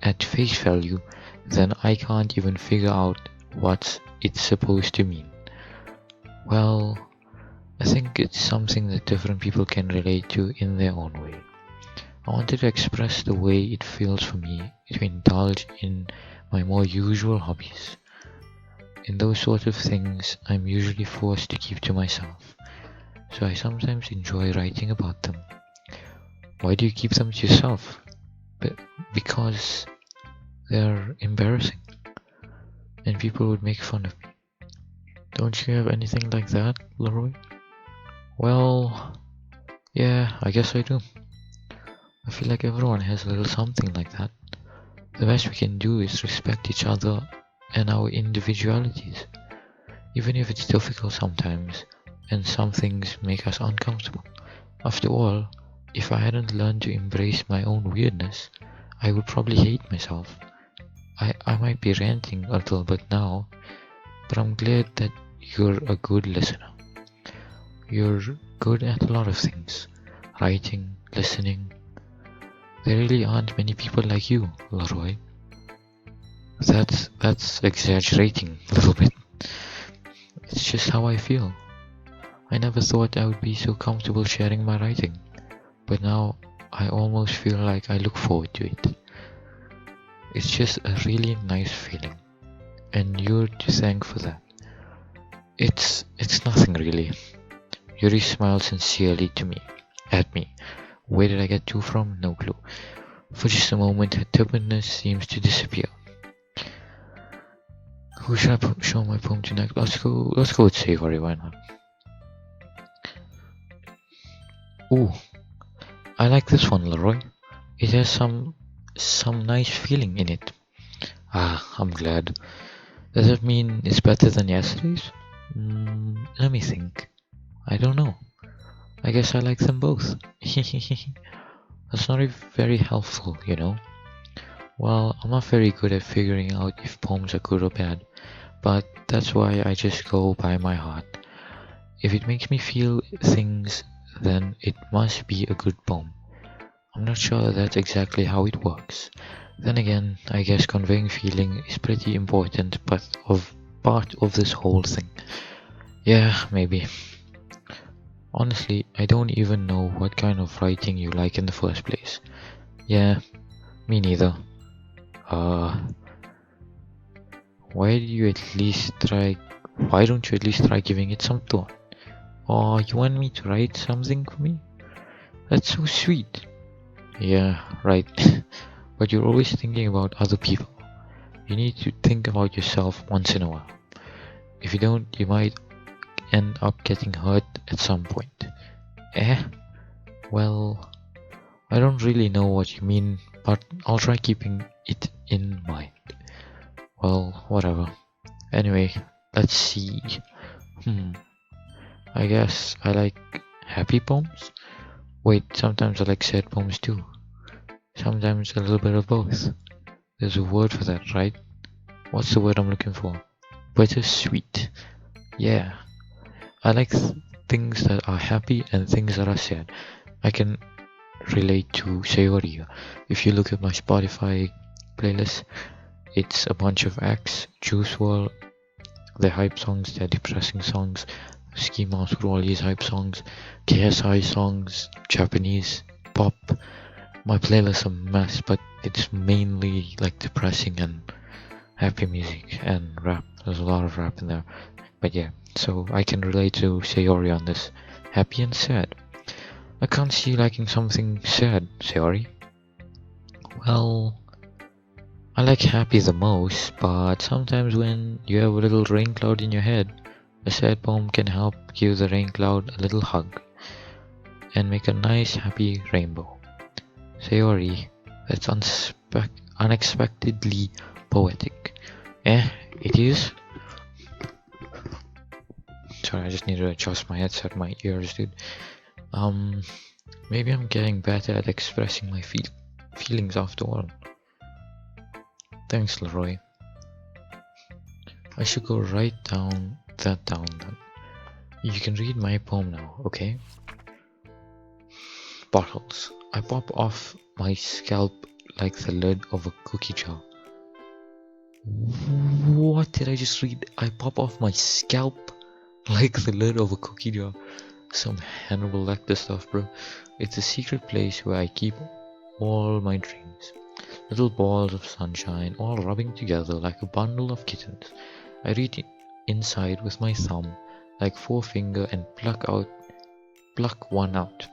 at face value, then I can't even figure out what it's supposed to mean. Well, I think it's something that different people can relate to in their own way. I wanted to express the way it feels for me to indulge in my more usual hobbies. In those sort of things, I'm usually forced to keep to myself, so I sometimes enjoy writing about them. Why do you keep them to yourself? Because they're embarrassing, and people would make fun of me. Don't you have anything like that, Leroy? Well, yeah, I guess I do. I feel like everyone has a little something like that. The best we can do is respect each other and our individualities, even if it's difficult sometimes, and some things make us uncomfortable. After all, if I hadn't learned to embrace my own weirdness, I would probably hate myself. I might be ranting a little bit now, but I'm glad that you're a good listener. You're good at a lot of things. Writing, listening. There really aren't many people like you, Leroy. That's exaggerating a little bit. It's just how I feel. I never thought I would be so comfortable sharing my writing, but now I almost feel like I look forward to it. It's just a really nice feeling, and you're to thank for that. It's nothing really. Yuri smiled sincerely at me. Where did I get to from? No clue. For just a moment, her timidness seems to disappear. Who should I show my poem to next? Let's go with Savory, why not? Ooh, I like this one, Leroy. It has some nice feeling in it. Ah, I'm glad. Does that mean it's better than yesterday's? Let me think. I don't know. I guess I like them both. That's not very helpful, you know. Well, I'm not very good at figuring out if poems are good or bad, but that's why I just go by my heart. If it makes me feel things, then it must be a good poem. I'm not sure that's exactly how it works, Then again, I guess conveying feeling is pretty important, but of part of this whole thing. Yeah, maybe. Honestly, I don't even know what kind of writing you like in the first place. Yeah, me neither. Uh, why do you at least try? Why don't you at least try giving it some thought? Or you want me to write something for me? That's so sweet. Yeah, right. But you're always thinking about other people. You need to think about yourself once in a while. If you don't, you might end up getting hurt at some point. Eh? Well, I don't really know what you mean, but I'll try keeping it in mind. Well, whatever. Anyway, let's see. Hmm, I guess I like happy poems? Wait, sometimes I like sad poems too. Sometimes a little bit of both. There's a word for that, right? What's the word I'm looking for? Bittersweet. Yeah, I like things that are happy and things that are sad. I can relate to Sayori. If you look at my Spotify playlist, it's a bunch of acts, Juice WRLD, their hype songs, their depressing songs, Ski Mask with all these hype songs, KSI songs, Japanese pop. My playlist's a mess, but it's mainly like depressing and happy music and rap. There's a lot of rap in there. But yeah, so I can relate to Sayori on this. Happy and sad. I can't see you liking something sad, Sayori. Well, I like happy the most, but sometimes when you have a little rain cloud in your head, a sad poem can help give the rain cloud a little hug and make a nice happy rainbow. Sayori, that's unexpectedly poetic. It is? Sorry, I just need to adjust my headset, my ears, dude. Maybe I'm getting better at expressing my feelings after all. Thanks, Leroy. I should go write that down then. You can read my poem now, okay? Bottles. I pop off my scalp like the lid of a cookie jar. What did I just read? I pop off my scalp like the lid of a cookie jar. Some Hannibal Lecter stuff, bro. It's a secret place where I keep all my dreams. Little balls of sunshine, all rubbing together like a bundle of kittens. I reach inside with my thumb, like forefinger, and pluck one out.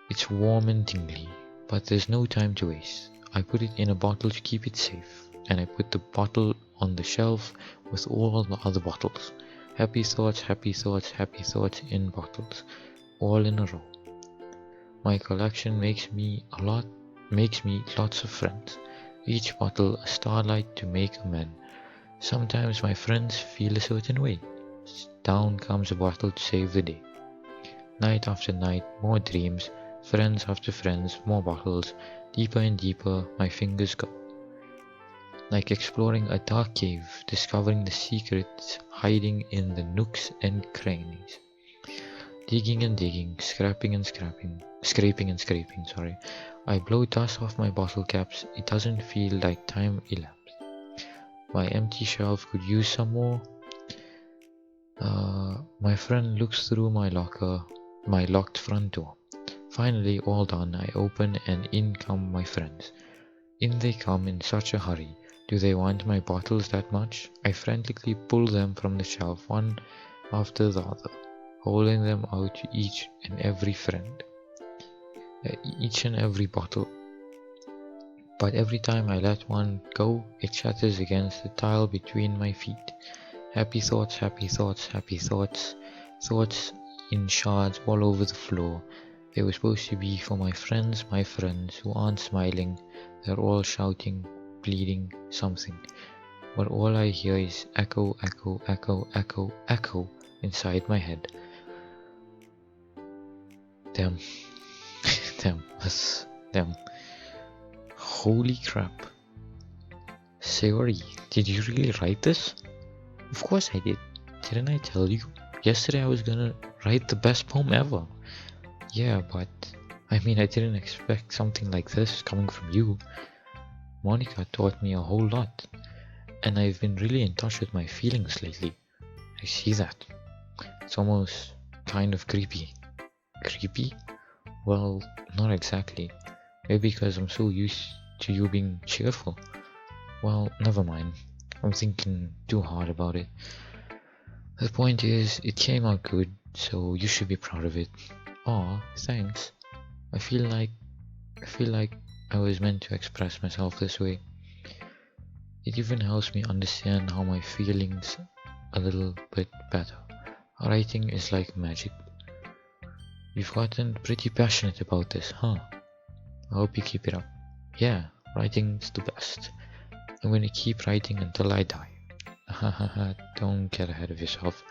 It's warm and tingly, but there's no time to waste. I put it in a bottle to keep it safe, and I put the bottle on the shelf with all the other bottles. Happy thoughts, happy thoughts, happy thoughts in bottles, all in a row. My collection makes me lots of friends. Each bottle a starlight to make amends. Sometimes my friends feel a certain way. Down comes a bottle to save the day. Night after night, more dreams, friends after friends, more bottles. Deeper and deeper my fingers go. Like exploring a dark cave, discovering the secrets hiding in the nooks and crannies. Digging and digging, scraping and scraping, sorry. I blow dust off my bottle caps, it doesn't feel like time elapsed. My empty shelf could use some more. My friend looks through my locked front door. Finally, all done, I open and in come my friends. In they come in such a hurry. Do they want my bottles that much? I frantically pull them from the shelf one after the other, holding them out to each and every bottle. But every time I let one go, it shatters against the tile between my feet. Happy thoughts, happy thoughts, happy thoughts, thoughts in shards all over the floor. They were supposed to be for my friends who aren't smiling. They're all shouting, pleading, something. But all I hear is echo, echo, echo, echo, echo inside my head. Damn. Damn. Holy crap. Sayori, did you really write this? Of course I did. Didn't I tell you? Yesterday I was gonna write the best poem ever. Yeah, but I didn't expect something like this coming from you. Monica taught me a whole lot, and I've been really in touch with my feelings lately. I see that. It's almost kind of creepy. Creepy? Well, not exactly. Maybe because I'm so used to you being cheerful. Well, never mind. I'm thinking too hard about it. The point is, it came out good, so you should be proud of it. Aw, thanks. I feel like I was meant to express myself this way. It even helps me understand how my feelings a little bit better. Writing is like magic. You've gotten pretty passionate about this, huh? I hope you keep it up. Yeah, writing's the best. I'm gonna keep writing until I die. Hahaha, don't get ahead of yourself.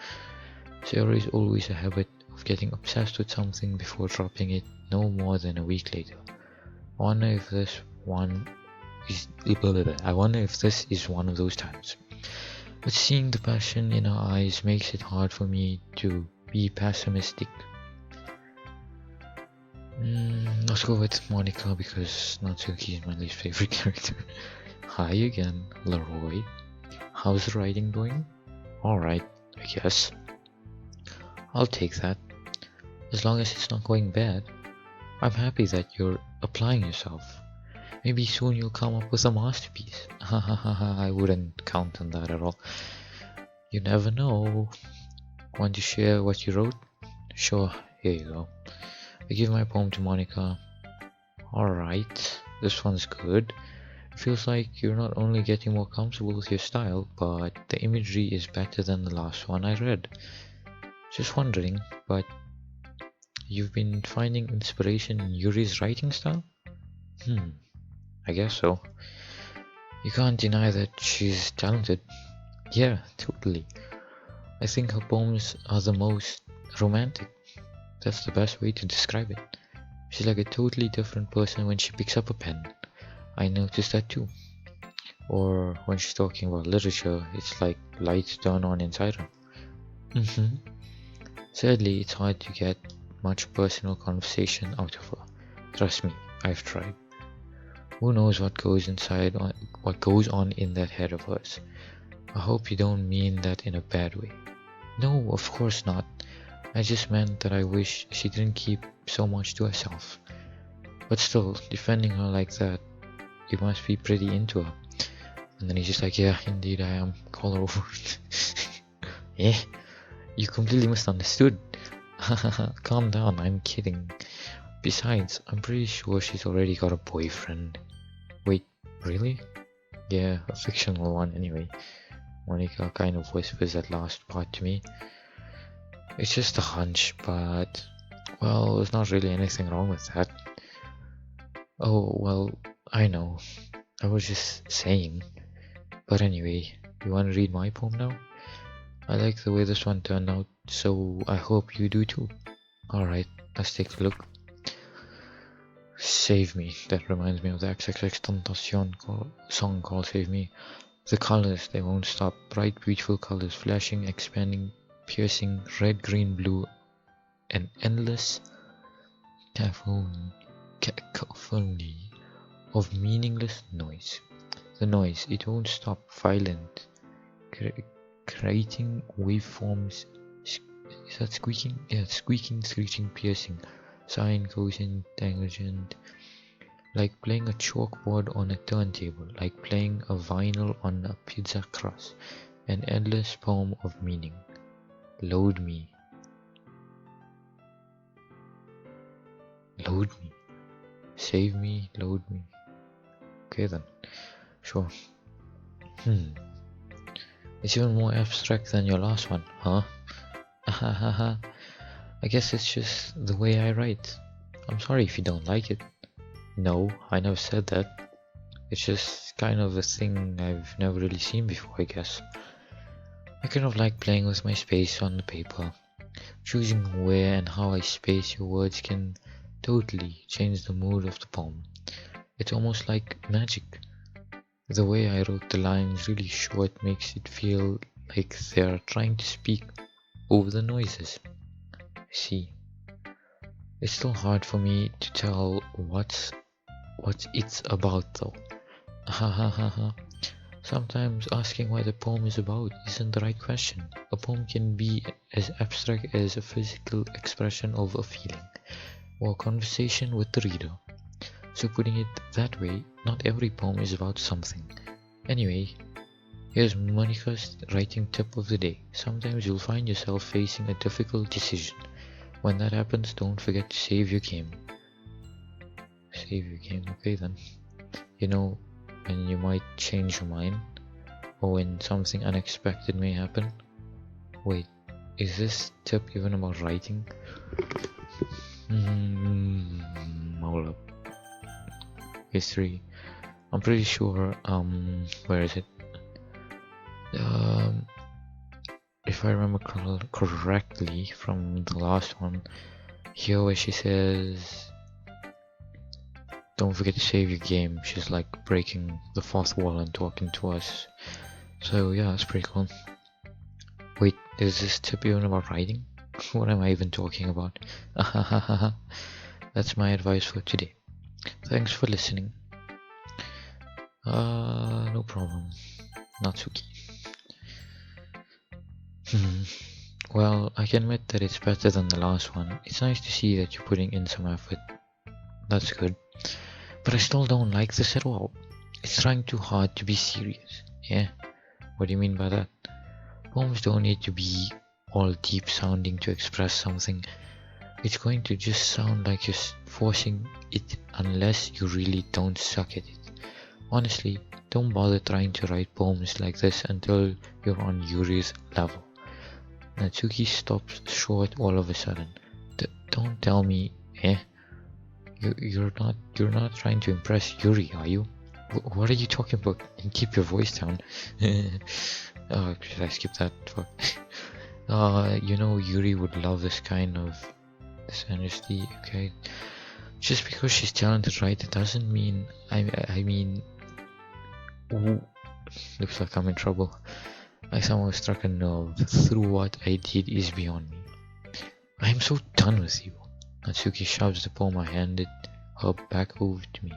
There is always a habit of getting obsessed with something before dropping it no more than a week later. I wonder if this is one of those times. But seeing the passion in her eyes makes it hard for me to be pessimistic. Let's go with Monica because Natsuki is my least favorite character. Hi again, Leroy. How's the writing going? Alright, I guess. I'll take that. As long as it's not going bad. I'm happy that you're applying yourself. Maybe soon you'll come up with a masterpiece. Hahaha, I wouldn't count on that at all. You never know. Want to share what you wrote? Sure, here you go. I give my poem to Monica. Alright, this one's good. It feels like you're not only getting more comfortable with your style, but the imagery is better than the last one I read. Just wondering, but you've been finding inspiration in Yuri's writing style? I guess so. You can't deny that she's talented. Yeah, totally. I think her poems are the most romantic. That's the best way to describe it. She's like a totally different person when she picks up a pen. I noticed that too. Or when she's talking about literature, it's like lights turn on inside her. Sadly, it's hard to get much personal conversation out of her. Trust me, I've tried. Who knows what goes on in that head of hers. I hope you don't mean that in a bad way. No, of course not. I just meant that I wish she didn't keep so much to herself. But still, defending her like that, you must be pretty into her. And then he's just like, yeah, indeed I am. Call her over. Eh? You completely misunderstood. Calm down, I'm kidding. Besides, I'm pretty sure she's already got a boyfriend. Wait, really? Yeah, a fictional one anyway. Monica kind of whispers that last part to me. It's just a hunch, but well, there's not really anything wrong with that. Oh, well, I know. I was just saying. But anyway, you want to read my poem now? I like the way this one turned out, so I hope you do too. Alright, let's take a look. Save Me. That reminds me of the XXXTentacion song called Save Me. The colors, they won't stop. Bright, beautiful colors, flashing, expanding, piercing, red, green, blue, and endless cacophony of meaningless noise. The noise, it won't stop. Violent, creating waveforms. Is that squeaking? Yeah, squeaking, screeching, piercing. Sighing, coaching, tangent. Like playing a chalkboard on a turntable, like playing a vinyl on a pizza crust. An endless poem of meaning. Load me. Load me. Save me, load me. Okay then. Sure. It's even more abstract than your last one, huh? Ahahaha. I guess it's just the way I write. I'm sorry if you don't like it. No, I never said that. It's just kind of a thing I've never really seen before, I guess. I kind of like playing with my space on the paper. Choosing where and how I space your words can totally change the mood of the poem. It's almost like magic. The way I wrote the lines really short makes it feel like they're trying to speak over the noises. See, it's still hard for me to tell what it's about though. Ha ha ha ha. Sometimes asking what a poem is about isn't the right question. A poem can be as abstract as a physical expression of a feeling or a conversation with the reader. So putting it that way, not every poem is about something. Anyway, here's Monica's writing tip of the day. Sometimes you'll find yourself facing a difficult decision. When that happens, don't forget to save your game. Save your game, okay then. You know, when you might change your mind, or when something unexpected may happen. Wait, is this tip even about writing? Hold up. History. I'm pretty sure, where is it? If I remember correctly from the last one, here where she says, don't forget to save your game. She's like breaking the fourth wall and talking to us. So yeah, that's pretty cool. Wait, is this tip even about writing? What am I even talking about? That's my advice for today. Thanks for listening. No problem. Natsuki. Well, I can admit that it's better than the last one. It's nice to see that you're putting in some effort. That's good. But I still don't like this at all. It's trying too hard to be serious. Yeah? What do you mean by that? Poems don't need to be all deep sounding to express something. It's going to just sound like you're forcing it unless you really don't suck at it. Honestly, don't bother trying to write poems like this until you're on Yuri's level. Natsuki stops short all of a sudden. Don't tell me, You're not trying to impress Yuri, are you? What are you talking about? And keep your voice down. Oh, should I skip that? Fuck. You know Yuri would love this kind of honesty, okay? Just because she's talented, right? It doesn't mean I mean. Ooh, looks like I'm in trouble. I somehow struck a nerve through what I did is beyond me. I am so done with you. Natsuki shoves the poem I handed her back over to me.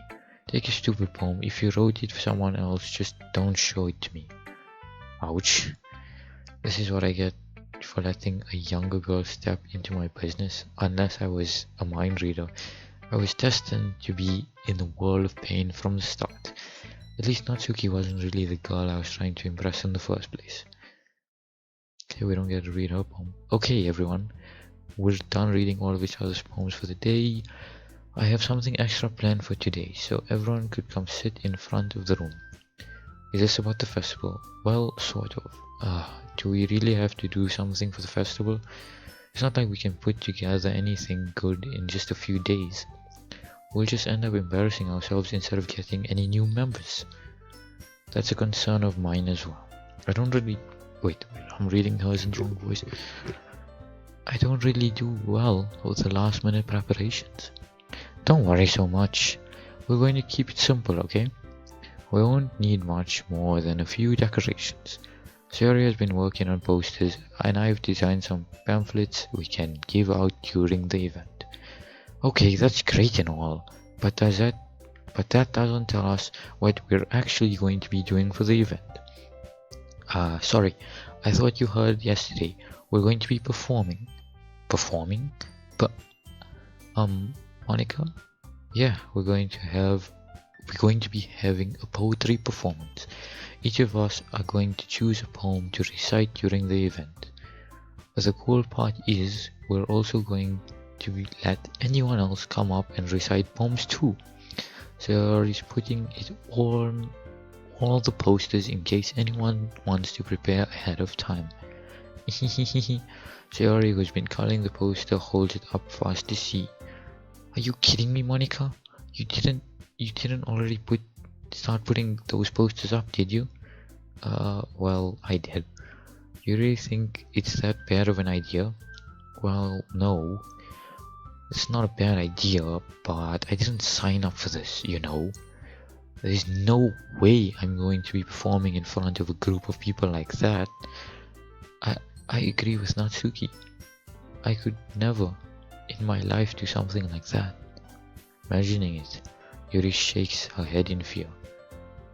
Take a stupid poem. If you wrote it for someone else, just don't show it to me. Ouch. This is what I get for letting a younger girl step into my business. Unless I was a mind reader, I was destined to be in the world of pain from the start. At least Natsuki wasn't really the girl I was trying to impress in the first place. Okay, we don't get to read her poem. Okay, everyone. We're done reading all of each other's poems for the day. I have something extra planned for today, so everyone could come sit in front of the room. Is this about the festival? Well, sort of. Do we really have to do something for the festival? It's not like we can put together anything good in just a few days. We'll just end up embarrassing ourselves instead of getting any new members. That's a concern of mine as well. I don't really... Wait, I'm reading hers in the wrong voice. I don't really do well with the last minute preparations. Don't worry so much. We're going to keep it simple, okay? We won't need much more than a few decorations. Sayori has been working on posters and I've designed some pamphlets we can give out during the event. Okay, that's great and all, but that doesn't tell us what we're actually going to be doing for the event. Sorry, I thought you heard yesterday. We're going to be performing. Performing? But, Monica? Yeah, we're going to be having a poetry performance. Each of us are going to choose a poem to recite during the event. But the cool part is, we're also going to let anyone else come up and recite poems too. So he's putting it on all the posters in case anyone wants to prepare ahead of time. Sayori, who's been coloring the poster, holds it up for us to see. Are you kidding me, Monica? You didn't already start putting those posters up, did you? Well, I did. You really think it's that bad of an idea? Well, no. It's not a bad idea, but I didn't sign up for this, you know. There's no way I'm going to be performing in front of a group of people like that. I agree with Natsuki. I could never in my life do something like that. Imagining it, Yuri shakes her head in fear.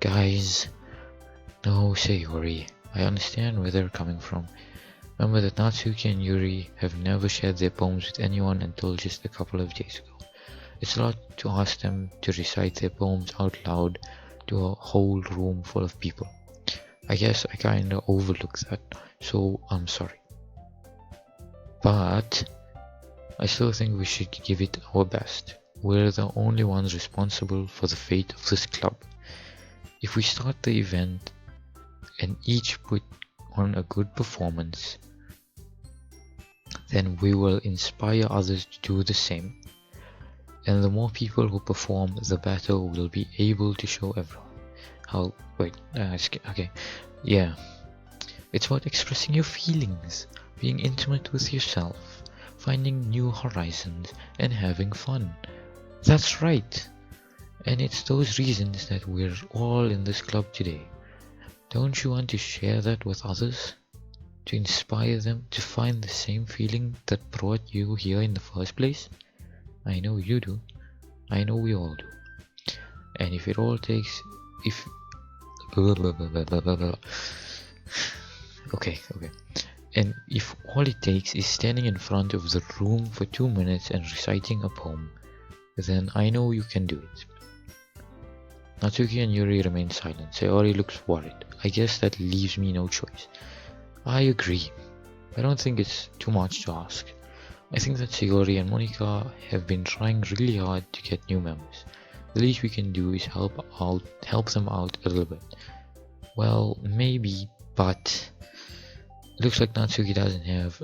Guys, no, Sayori. I understand where they're coming from. Remember that Natsuki and Yuri have never shared their poems with anyone until just a couple of days ago. It's a lot to ask them to recite their poems out loud to a whole room full of people. I guess I kinda overlooked that, so I'm sorry. But I still think we should give it our best. We're the only ones responsible for the fate of this club. If we start the event and each put on a good performance, then we will inspire others to do the same. And the more people who perform, the better we'll be able to show everyone how. Okay, yeah. It's about expressing your feelings, being intimate with yourself, finding new horizons, and having fun. That's right. And it's those reasons that we're all in this club today. Don't you want to share that with others? To inspire them to find the same feeling that brought you here in the first place? I know you do. I know we all do. And if it all takes... Okay. And if all it takes is standing in front of the room for 2 minutes and reciting a poem, then I know you can do it. Natsuki and Yuri remain silent. Sayori looks worried. I guess that leaves me no choice. I agree. I don't think it's too much to ask. I think that Sayori and Monika have been trying really hard to get new members. The least we can do is help them out a little bit. Well, maybe, but looks like Natsuki doesn't have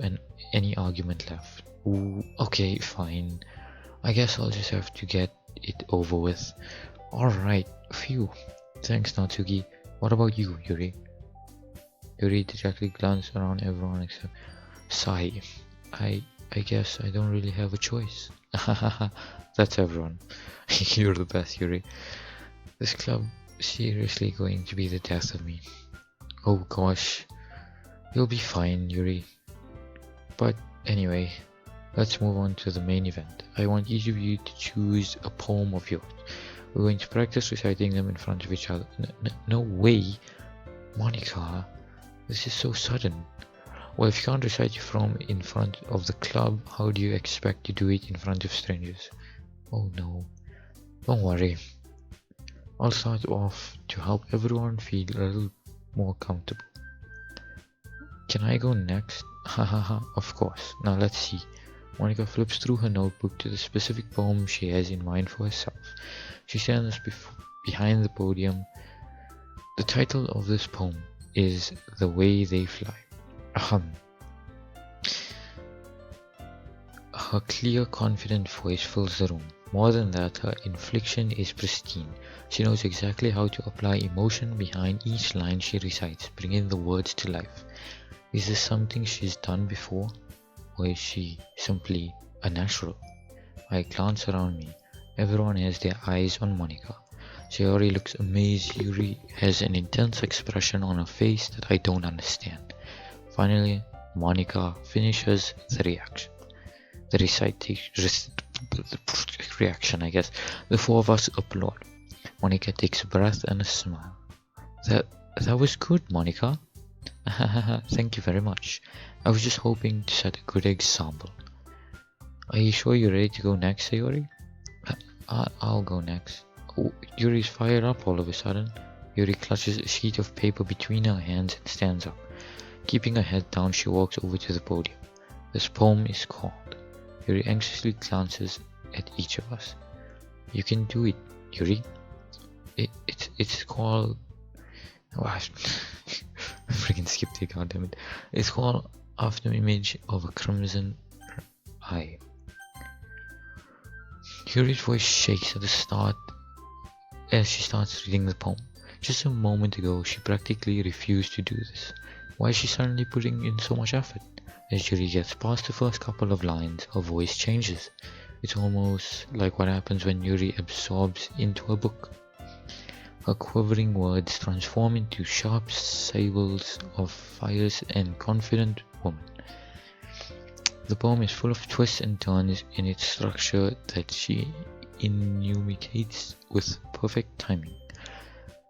any argument left. Ooh, okay, fine. I guess I'll just have to get it over with. Alright, phew. Thanks, Natsuki. What about you, Yuri? Yuri dejectedly glanced around everyone except Sai. I guess I don't really have a choice. That's everyone. You're the best, Yuri. This club is seriously going to be the death of me. Oh gosh. You'll be fine, Yuri. But anyway, let's move on to the main event. I want each of you to choose a poem of yours. We're going to practice reciting them in front of each other. No way, Monika. This is so sudden. Well, if you can't recite from in front of the club, how do you expect to do it in front of strangers? Oh no. Don't worry. I'll start off to help everyone feel a little more comfortable. Can I go next? Hahaha, of course. Now let's see. Monika flips through her notebook to the specific poem she has in mind for herself. She stands behind the podium. The title of this poem is The Way They Fly. Her clear, confident voice fills the room. More than that, her inflection is pristine. She knows exactly how to apply emotion behind each line she recites, bringing the words to life. Is this something she's done before, or is she simply a natural? I glance around me. Everyone has their eyes on Monika. Sayori looks amazed. Yuri has an intense expression on her face that I don't understand. Finally, Monika finishes the reaction, I guess. The four of us applaud. Monika takes a breath and a smile. That was good, Monika. Thank you very much. I was just hoping to set a good example. Are you sure you're ready to go next, Sayori? I'll go next. Oh, Yuri's fired up all of a sudden. Yuri clutches a sheet of paper between her hands and stands up. Keeping her head down, she walks over to the podium. This poem is called. Yuri anxiously glances at each of us. You can do it, Yuri. It's called... Oh, I freaking skipped it, goddammit. It's called After Image of a Crimson Eye. Yuri's voice shakes at the start as she starts reading the poem. Just a moment ago, she practically refused to do this. Why is she suddenly putting in so much effort? As Yuri gets past the first couple of lines, her voice changes. It's almost like what happens when Yuri absorbs into a book. Her quivering words transform into sharp sables of fierce and confident woman. The poem is full of twists and turns in its structure that she enumerates with perfect timing.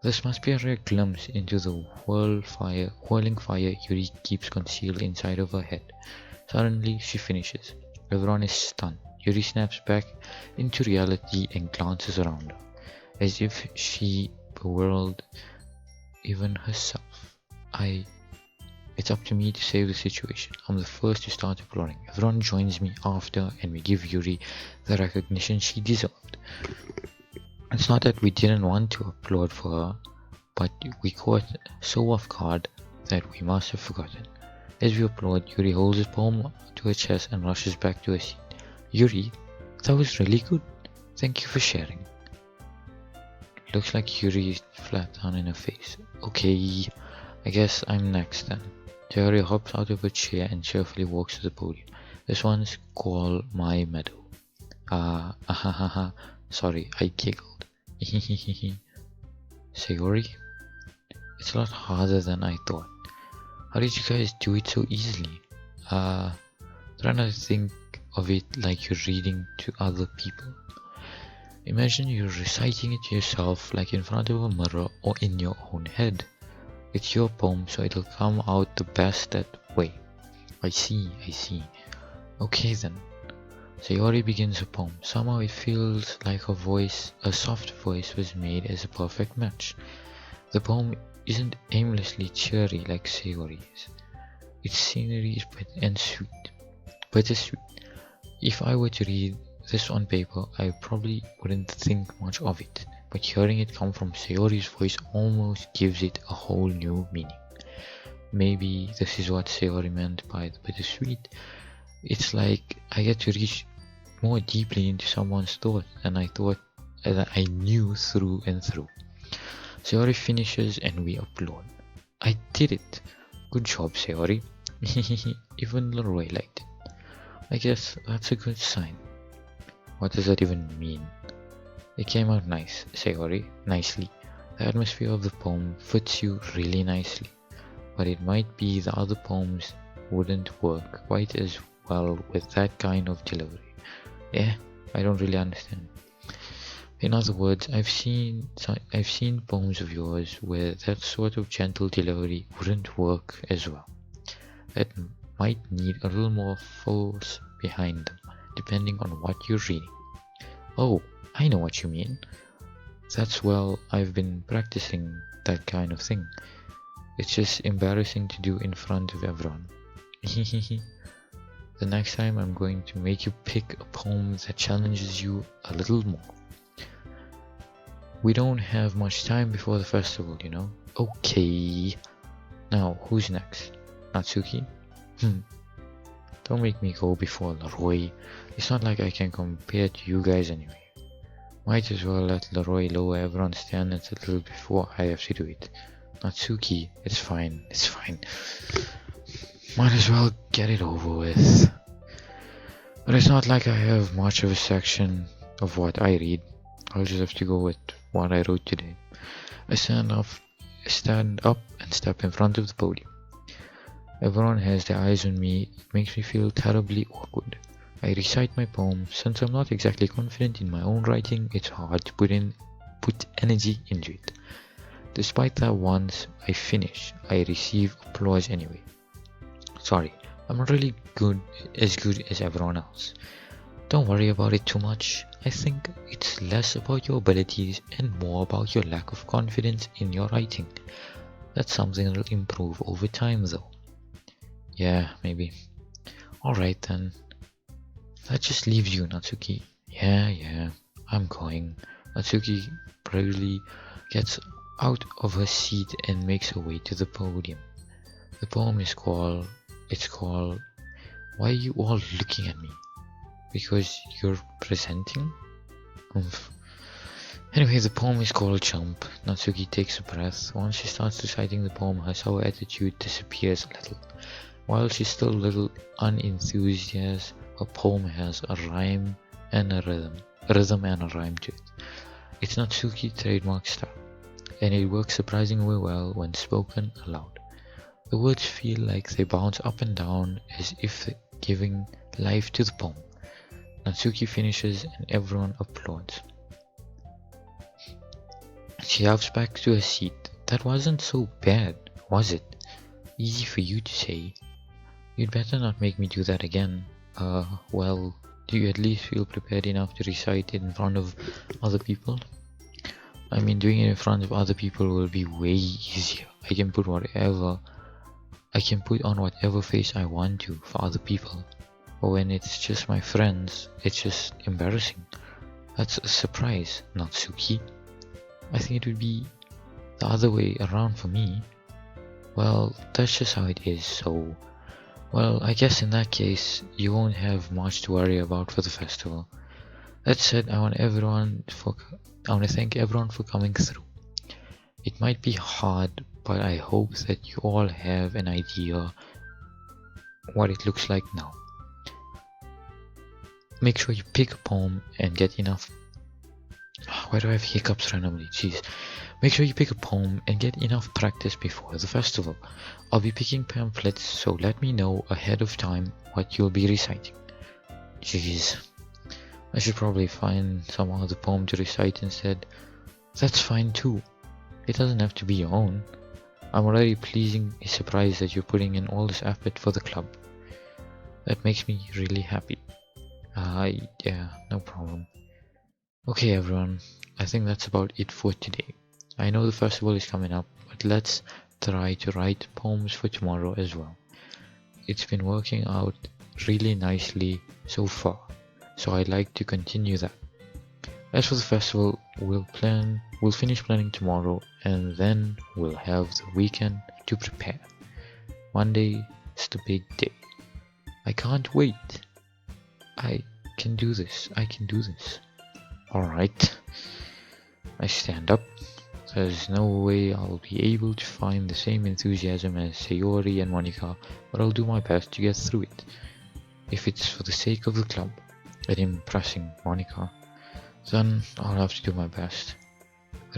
This must be a rare glimpse into the whirling fire Yuri keeps concealed inside of her head. Suddenly, she finishes. Everyone is stunned. Yuri snaps back into reality and glances around her, as if she bewildered even herself. It's up to me to save the situation. I'm the first to start applauding. Everyone joins me after, and we give Yuri the recognition she deserved. It's not that we didn't want to applaud for her, but we caught so off guard that we must have forgotten. As we applaud, Yuri holds his palm to her chest and rushes back to her seat. Yuri, that was really good. Thank you for sharing. Looks like Yuri is flat down in her face. Okay, I guess I'm next then. Yuri hops out of her chair and cheerfully walks to the podium. This one's called my medal. Sorry, I giggled. Sayori? It's a lot harder than I thought. How did you guys do it so easily? Try not to think of it like you're reading to other people. Imagine you're reciting it to yourself like in front of a mirror or in your own head. It's your poem, so it'll come out the best that way. I see. Okay then. Sayori begins her poem. Somehow it feels like a soft voice was made as a perfect match. The poem isn't aimlessly cheery like Sayori is. Its scenery is bittersweet. If I were to read this on paper, I probably wouldn't think much of it, but hearing it come from Sayori's voice almost gives it a whole new meaning. Maybe this is what Sayori meant by the bittersweet. It's like I get to reach more deeply into someone's thought than I knew through and through. Sayori finishes and we applaud. I did it! Good job, Sayori. Even Leroy liked it. I guess that's a good sign. What does that even mean? It came out nice, Sayori, nicely. The atmosphere of the poem fits you really nicely, but it might be the other poems wouldn't work quite as well with that kind of delivery. Yeah, I don't really understand. In other words, I've seen poems of yours where that sort of gentle delivery wouldn't work as well. That might need a little more force behind them, depending on what you're reading. Oh, I know what you mean. I've been practicing that kind of thing. It's just embarrassing to do in front of everyone. The next time I'm going to make you pick a poem that challenges you a little more. We don't have much time before the festival, you know? Okay. Now, who's next? Natsuki? Don't make me go before Leroy. It's not like I can compare to you guys anyway. Might as well let Leroy lower everyone's standards a little before I have to do it. Natsuki, it's fine. Might as well get it over with. But it's not like I have much of a section of what I read. I'll just have to go with what I wrote today. I stand up and step in front of the podium. Everyone has their eyes on me. It makes me feel terribly awkward. I recite my poem. Since I'm not exactly confident in my own writing, it's hard to put energy into it. Despite that, once I finish, I receive applause anyway. Sorry, I'm not really good as everyone else. Don't worry about it too much. I think it's less about your abilities and more about your lack of confidence in your writing. That's something that'll improve over time though. Yeah, maybe. Alright then. That just leaves you, Natsuki. Yeah, I'm going. Natsuki bravely gets out of her seat and makes her way to the podium. The poem is called Why Are You All Looking at Me? Because you're presenting? Anyway, the poem is called Jump. Natsuki takes a breath. Once she starts reciting the poem, her sour attitude disappears a little. While she's still a little unenthusiastic, her poem has a rhyme and a rhythm and a rhyme to it. It's Natsuki's trademark style, and it works surprisingly well when spoken aloud. The words feel like they bounce up and down as if giving life to the poem. Natsuki finishes and everyone applauds. She hops back to her seat. That wasn't so bad, was it? Easy for you to say. You'd better not make me do that again. Well, do you at least feel prepared enough to recite it in front of other people? I mean, doing it in front of other people will be way easier. I can put on whatever face I want to for other people. But when it's just my friends, it's just embarrassing. That's a surprise, not Suki. I think it would be the other way around for me. Well, that's just how it is, so... Well, I guess in that case, you won't have much to worry about for the festival. That said, I want to thank everyone for coming through. It might be hard, but I hope that you all have an idea what it looks like now. Make sure you pick a poem and get enough... Why do I have hiccups randomly? Jeez. Make sure you pick a poem and get enough practice before the festival. I'll be picking pamphlets, so let me know ahead of time what you'll be reciting. Jeez. I should probably find some other poem to recite instead. That's fine too. It doesn't have to be your own. I'm already pleasingly surprised that you're putting in all this effort for the club. That makes me really happy. Yeah, no problem. Okay everyone, I think that's about it for today. I know the festival is coming up, but let's try to write poems for tomorrow as well. It's been working out really nicely so far, so I'd like to continue that. As for the festival, we'll finish planning tomorrow, and then we'll have the weekend to prepare. Monday is the big day. I can't wait. I can do this. Alright. I stand up. There's no way I'll be able to find the same enthusiasm as Sayori and Monica, but I'll do my best to get through it. If it's for the sake of the club and impressing Monica, then I'll have to do my best.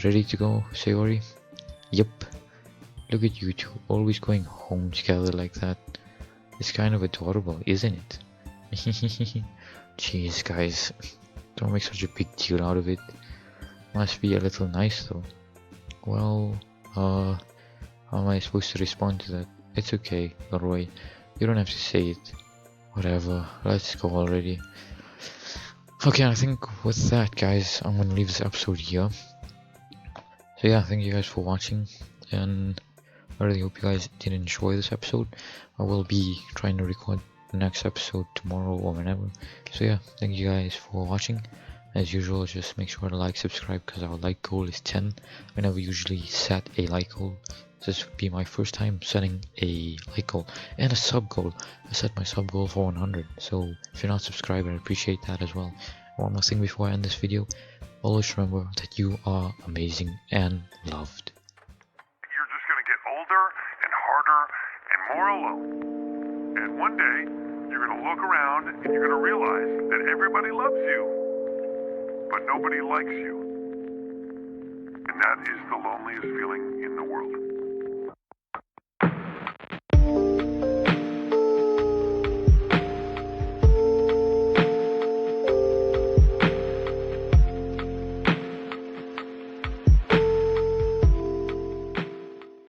Ready to go, Sayori? Yep. Look at you two, always going home together like that. It's kind of adorable, isn't it? Jeez, guys. Don't make such a big deal out of it. Must be a little nice though. Well, how am I supposed to respond to that? It's okay, Roy. You don't have to say it. Whatever, let's go already. Okay, I think with that, guys, I'm gonna leave this episode here. So yeah, thank you guys for watching, and I really hope you guys did enjoy this episode. I will be trying to record the next episode tomorrow or whenever. So yeah, thank you guys for watching. As usual, just make sure to like, subscribe, because our like goal is 10. I never usually set a like goal. This would be my first time setting a like goal and a sub goal. I set my sub goal for 100, so if you're not subscribed, I appreciate that as well. One more thing before I end this video, always remember that you are amazing and loved. You're just gonna get older and harder and more alone. And one day, you're gonna look around and you're gonna realize that everybody loves you, but nobody likes you. And that is the loneliest feeling in the world.